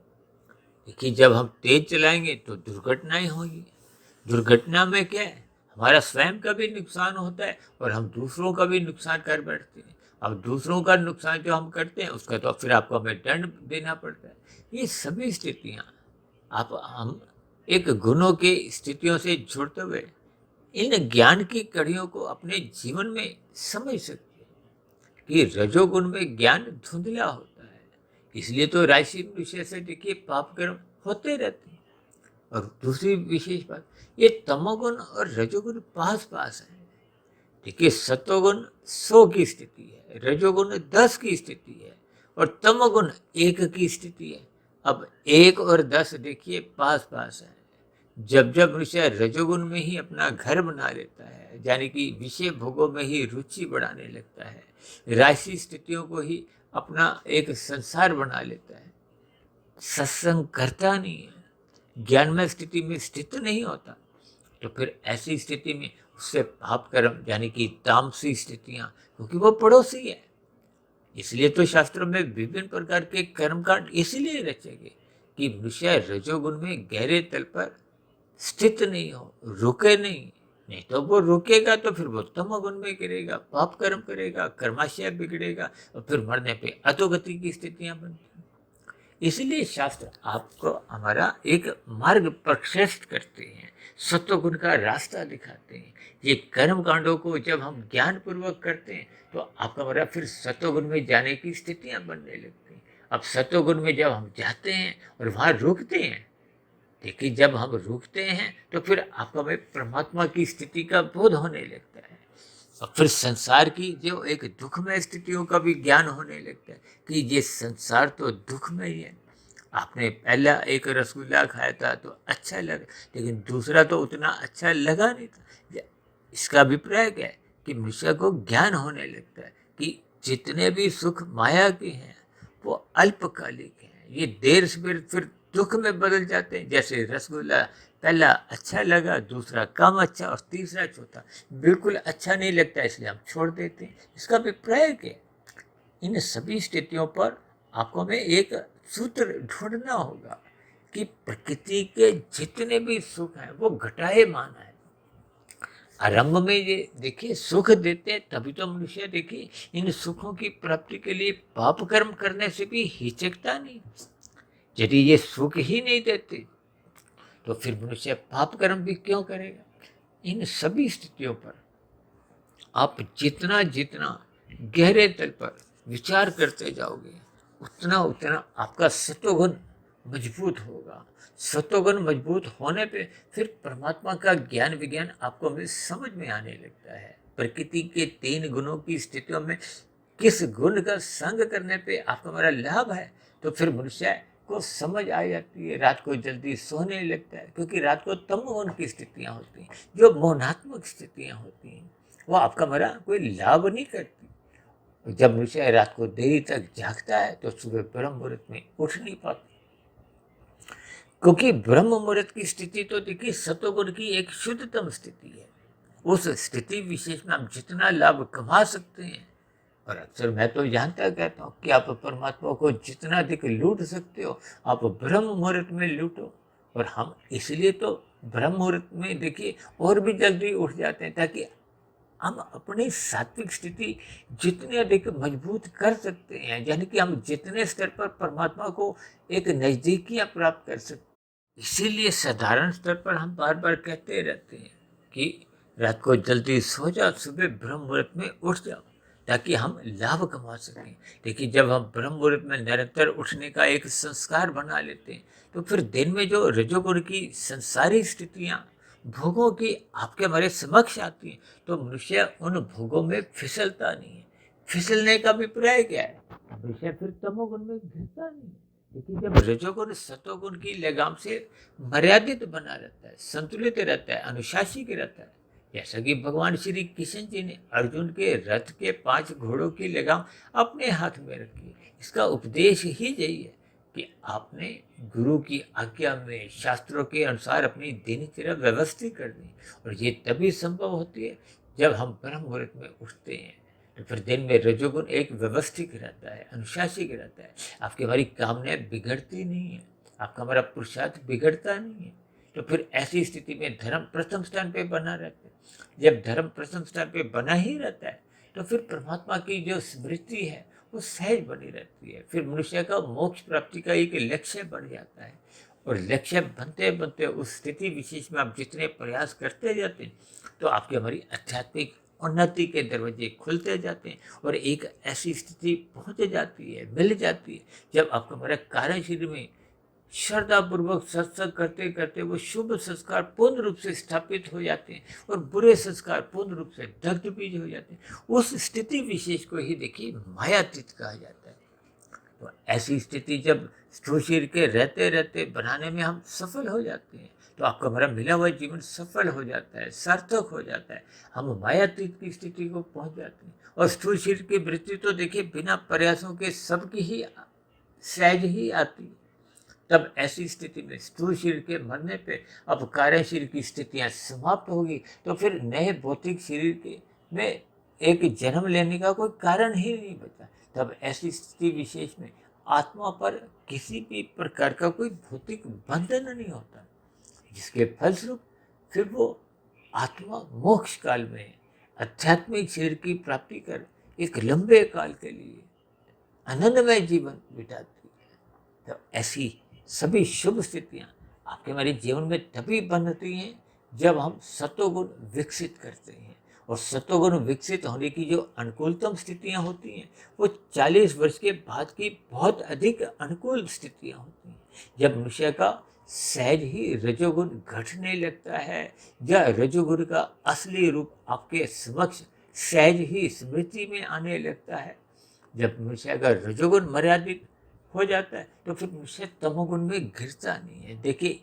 देखिए जब हम तेज चलाएंगे तो दुर्घटनाएं होंगी। दुर्घटना में क्या है, हमारा स्वयं का भी नुकसान होता है और हम दूसरों का भी नुकसान कर बैठते हैं। अब दूसरों का नुकसान जो हम करते हैं उसका तो फिर आपको हमें दंड देना पड़ता है। ये सभी स्थितियाँ आप हम एक गुणों की स्थितियों से जुड़ते हुए इन ज्ञान की कड़ियों को अपने जीवन में समझ सकते हैं कि रजोगुण में ज्ञान धुंधला होता है। इसलिए तो राशि विषय से देखिए पाप कर्म होते रहते हैं। और दूसरी विशेष बात, ये तमोगुण और रजोगुण पास पास है। देखिए सत्वगुण 100 की स्थिति है, रजोगुण 10 की स्थिति है और तमोगुण 1 की स्थिति है। अब 1 और 10 देखिए पास पास है। जब जब मनुष्य रजोगुण में ही अपना घर बना लेता है, यानी कि विषय भोगों में ही रुचि बढ़ाने लगता है, राशि स्थितियों को ही अपना एक संसार बना लेता है, सत्संग करता नहीं है, ज्ञानमय स्थिति में स्थित नहीं होता, तो फिर ऐसी स्थिति में उससे पाप कर्म यानी कि तामसी स्थितियां, क्योंकि वो पड़ोसी है। इसलिए तो शास्त्रों में विभिन्न प्रकार के कर्मकांड इसलिए रचे गए कि मनुष्य रजोगुण में गहरे तल पर स्थित नहीं हो, रुके नहीं। नहीं तो वो रुकेगा तो फिर वो तमोगुण में गिरेगा, पाप कर्म करेगा, कर्माशय बिगड़ेगा और फिर मरने पे अधोगति की स्थितियां बनती हैं। इसलिए शास्त्र आपको हमारा एक मार्ग प्रशस्त करते हैं, सत्वगुण का रास्ता दिखाते हैं। ये कर्म कांडों को जब हम ज्ञान पूर्वक करते हैं तो आपका हमारा फिर सत्वगुण में जाने की स्थितियां बनने लगती हैं। अब सत्वगुण में जब हम जाते हैं और वहां रुकते हैं, देखिए जब हम रुकते हैं तो फिर आपको हमें परमात्मा की स्थिति का बोध होने लगता है और फिर संसार की जो एक दुखमय स्थितियों का भी ज्ञान होने लगता है कि ये संसार तो दुखमय ही है। आपने पहला एक रसगुल्ला खाया था तो अच्छा लगा, लेकिन दूसरा तो उतना अच्छा लगा नहीं था। इसका अभिप्राय क्या है कि मनुष्य को ज्ञान होने लगता है कि जितने भी सुख माया के हैं वो अल्पकालिक हैं, ये देर से फिर दुख में बदल जाते हैं। जैसे रसगुल्ला पहला अच्छा लगा, दूसरा कम अच्छा और तीसरा चौथा बिल्कुल अच्छा नहीं लगता, इसलिए हम छोड़ देते हैं। इसका अभिप्राय क्या? इन सभी स्थितियों पर आपको हमें एक सूत्र ढूंढना होगा कि प्रकृति के जितने भी सुख हैं वो घटाएमान है। आरंभ में ये देखिए सुख देते तभी तो मनुष्य देखिए इन सुखों की प्राप्ति के लिए पाप कर्म करने से भी हिचकता नहीं। यदि ये सुख ही नहीं देते तो फिर मनुष्य पाप कर्म भी क्यों करेगा। इन सभी स्थितियों पर आप जितना जितना गहरे तल पर विचार करते जाओगे उतना उतना आपका सत्वगुण मजबूत होगा। सत्वगुण मजबूत होने पे फिर परमात्मा का ज्ञान विज्ञान आपको में समझ में आने लगता है। प्रकृति के 3 गुणों की स्थितियों में किस गुण का संग करने पे आपको हमारा लाभ है, तो फिर मनुष्य को समझ आ जाती है, रात को जल्दी सोने लगता है, क्योंकि रात को तमोगुण की स्थितियाँ होती हैं, जो मौनात्मक स्थितियाँ होती हैं, वो आपका हमारा कोई लाभ नहीं करती। जब मनुष्य रात को देरी तक जागता है तो सुबह ब्रह्म मुहूर्त में उठ नहीं पाता, क्योंकि ब्रह्म मुहूर्त की स्थिति तो देखिए सतोगुण की एक शुद्धतम स्थिति है। उस स्थिति विशेष में आप जितना लाभ कमा सकते हैं, और अक्सर मैं तो जानता कहता हूँ कि आप परमात्मा को जितना अधिक लूट सकते हो, आप ब्रह्म मुहूर्त में लूटो। और हम इसलिए तो ब्रह्म मुहूर्त में देखिए और भी जल्दी उठ जाते हैं, ताकि हम अपनी सात्विक स्थिति जितनी अधिक मजबूत कर सकते हैं, यानी कि हम जितने स्तर पर परमात्मा को एक नज़दीकियाँ प्राप्त कर सकते हैं। इसीलिए साधारण स्तर पर हम बार बार कहते रहते हैं कि रात को जल्दी सो जाओ, सुबह ब्रह्म मुहूर्त में उठ जाओ, ताकि हम लाभ कमा सकें। देखिए, जब हम ब्रह्म मुहूर्त में निरंतर उठने का एक संस्कार बना लेते हैं, तो फिर दिन में जो रजोगुण की संसारी स्थितियाँ भोगों की आपके हमारे समक्ष आती हैं, तो मनुष्य उन भोगों में फिसलता नहीं है। फिसलने का अभिप्राय क्या है? मनुष्य फिर तमोगुण में घिरता नहीं है। लेकिन जब रजोगुण सतोगुण की लगाम से मर्यादित बना रहता है, संतुलित रहता है, अनुशासित रहता है, जैसा कि भगवान श्री कृष्ण जी ने अर्जुन के रथ के 5 घोड़ों की लगाम अपने हाथ में रखी। इसका उपदेश ही यही है कि आपने गुरु की आज्ञा में शास्त्रों के अनुसार अपनी दिनचर्या व्यवस्थित कर दी, और ये तभी संभव होती है जब हम ब्रह्म मुहूर्त में उठते हैं। तो फिर दिन में रजोगुण एक व्यवस्थित रहता है, अनुशासित रहता है, आपकी हमारी कामनाएं बिगड़ती नहीं है, आपका हमारा पुरुषार्थ बिगड़ता नहीं है। तो फिर ऐसी स्थिति में धर्म प्रथम स्थान पे बना रहता है। जब धर्म प्रथम स्थान पे बना ही रहता है, तो फिर परमात्मा की जो स्मृति है वो सहज बनी रहती है। फिर मनुष्य का मोक्ष प्राप्ति का एक लक्ष्य बन जाता है, और लक्ष्य बनते बनते उस स्थिति विशेष में आप जितने प्रयास करते जाते हैं, तो आपकी हमारी आध्यात्मिक उन्नति के दरवाजे खुलते जाते हैं, और एक ऐसी स्थिति पहुंच जाती है, मिल जाती है, जब आपका हमारा कार्यशील में श्रद्धापूर्वक सत्संग करते करते वो शुभ संस्कार पूर्ण रूप से स्थापित हो जाते हैं, और बुरे संस्कार पूर्ण रूप से दग्ध बीज हो जाते हैं। उस स्थिति विशेष को ही देखिए मायातीत कहा जाता है। तो ऐसी स्थिति जब स्थूल शरीर के रहते रहते बनाने में हम सफल हो जाते हैं, तो आपका हमारा मिला हुआ जीवन सफल हो जाता है, सार्थक हो जाता है। हम मायातीत की स्थिति को पहुंच जाते हैं, और स्थूल शरीर की वृत्ति तो देखिए बिना प्रयासों के सबकी ही सहज ही आती है। तब ऐसी स्थिति में स्थूल शरीर के मरने पे अब कार्य शरीर की स्थितियां समाप्त होगी, तो फिर नए भौतिक शरीर के में एक जन्म लेने का कोई कारण ही नहीं बचा। तब ऐसी स्थिति विशेष में आत्मा पर किसी भी प्रकार का कोई भौतिक बंधन नहीं होता, जिसके फलस्वरूप फिर वो आत्मा मोक्ष काल में आध्यात्मिक शरीर की प्राप्ति कर एक लंबे काल के लिए आनंदमय जीवन बिताती है। तो ऐसी सभी शुभ स्थितियाँ आपके हमारे जीवन में तभी बनती हैं जब हम सतोगुण विकसित करते हैं, और सतोगुण विकसित होने की जो अनुकूलतम स्थितियाँ होती हैं वो 40 वर्ष के बाद की बहुत अधिक अनुकूल स्थितियाँ होती हैं, जब मनुष्य का सहज ही रजोगुण घटने लगता है, या रजोगुण का असली रूप आपके समक्ष सहज ही स्मृति में आने लगता है। जब मनुष्य का रजोगुण मर्यादित हो जाता है, तो फिर मनुष्य तमोगुण में गिरता नहीं है। देखिए,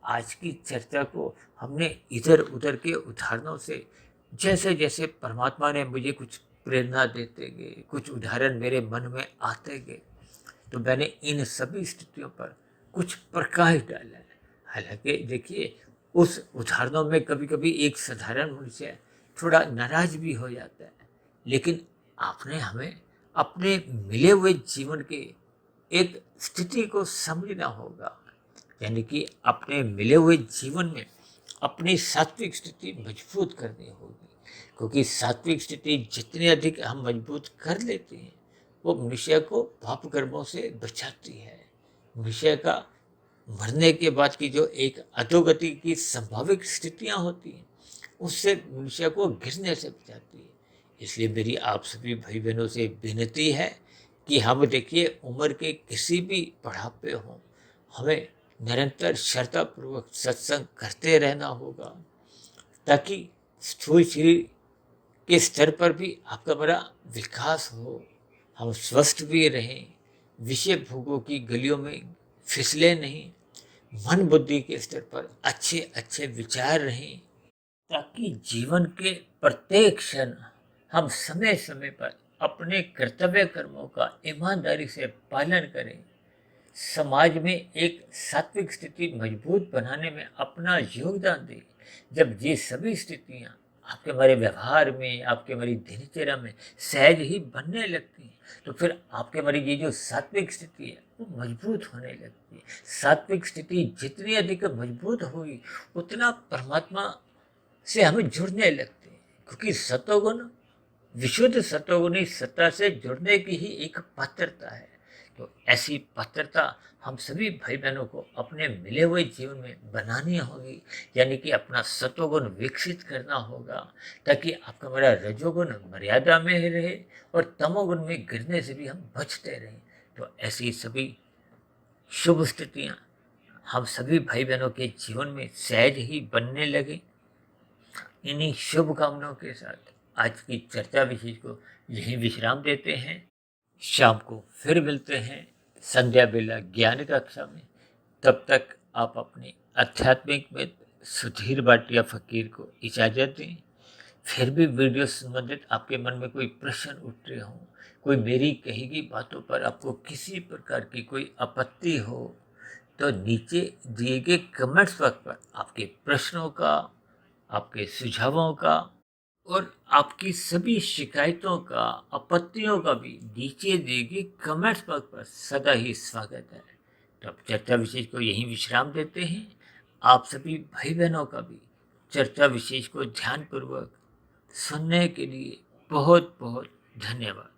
आज की चर्चा को हमने इधर उधर के उदाहरणों से, जैसे जैसे परमात्मा ने मुझे कुछ प्रेरणा देते गए, कुछ उदाहरण मेरे मन में आते गए, तो मैंने इन सभी स्थितियों पर कुछ प्रकाश डाला है। हालांकि देखिए, उस उदाहरणों में कभी कभी एक साधारण मनुष्य थोड़ा नाराज भी हो जाता है, लेकिन आपने हमें अपने मिले हुए जीवन के एक स्थिति को समझना होगा, यानी कि अपने मिले हुए जीवन में अपनी सात्विक स्थिति मजबूत करनी होगी, क्योंकि सात्विक स्थिति जितनी अधिक हम मजबूत कर लेते हैं, वो मनुष्य को पाप कर्मों से बचाती है। मनुष्य का मरने के बाद की जो एक अधोगति की संभाविक स्थितियां होती हैं, उससे मनुष्य को गिरने से बचाती है। इसलिए मेरी आप सभी भाई बहनों से विनती है कि हम देखिए उम्र के किसी भी पड़ाव पे हों, हमें निरंतर श्रद्धापूर्वक सत्संग करते रहना होगा, ताकि स्थूल शरीर के स्तर पर भी आपका बड़ा विकास हो, हम स्वस्थ भी रहें, विषय भोगों की गलियों में फिसले नहीं, मन बुद्धि के स्तर पर अच्छे अच्छे विचार रहें, ताकि जीवन के प्रत्येक क्षण हम समय समय पर अपने कर्तव्य कर्मों का ईमानदारी से पालन करें, समाज में एक सात्विक स्थिति मजबूत बनाने में अपना योगदान दें। जब ये सभी स्थितियाँ आपके हमारे व्यवहार में, आपके हमारी दिनचर्या में सहज ही बनने लगती हैं, तो फिर आपके हमारी ये जो सात्विक स्थिति है वो मजबूत होने लगती है। सात्विक स्थिति जितनी अधिक मजबूत होगी, उतना परमात्मा से हमें जुड़ने लगते हैं, क्योंकि सतोगुण, विशुद्ध सतोगुणी सत्ता से जुड़ने की ही एक पात्रता है। तो ऐसी पात्रता हम सभी भाई बहनों को अपने मिले हुए जीवन में बनानी होगी, यानी कि अपना सतोगुण विकसित करना होगा, ताकि आपका हमारा रजोगुण मर्यादा में ही रहे और तमोगुण में गिरने से भी हम बचते रहें। तो ऐसी सभी शुभ स्थितियाँ हम सभी भाई बहनों के जीवन में सहज ही बनने लगे। इन्हीं शुभकामनाओं के साथ आज की चर्चा विशेष को यही विश्राम देते हैं। शाम को फिर मिलते हैं संध्या बेला ज्ञान कक्षा में। तब तक आप अपने आध्यात्मिक मित्र सुधीर भाटिया फकीर को इजाज़त दें। फिर भी वीडियो संबंधित आपके मन में कोई प्रश्न उठ रहे हों, कोई मेरी कही गई बातों पर आपको किसी प्रकार की कोई आपत्ति हो, तो नीचे दिए गए कमेंट्स बॉक्स पर आपके प्रश्नों का, आपके सुझावों का और आपकी सभी शिकायतों का, आपत्तियों का भी नीचे दिए गए कमेंट्स बॉक्स पर सदा ही स्वागत है। तो अब चर्चा विशेष को यहीं विश्राम देते हैं। आप सभी भाई बहनों का भी चर्चा विशेष को ध्यानपूर्वक सुनने के लिए बहुत बहुत धन्यवाद।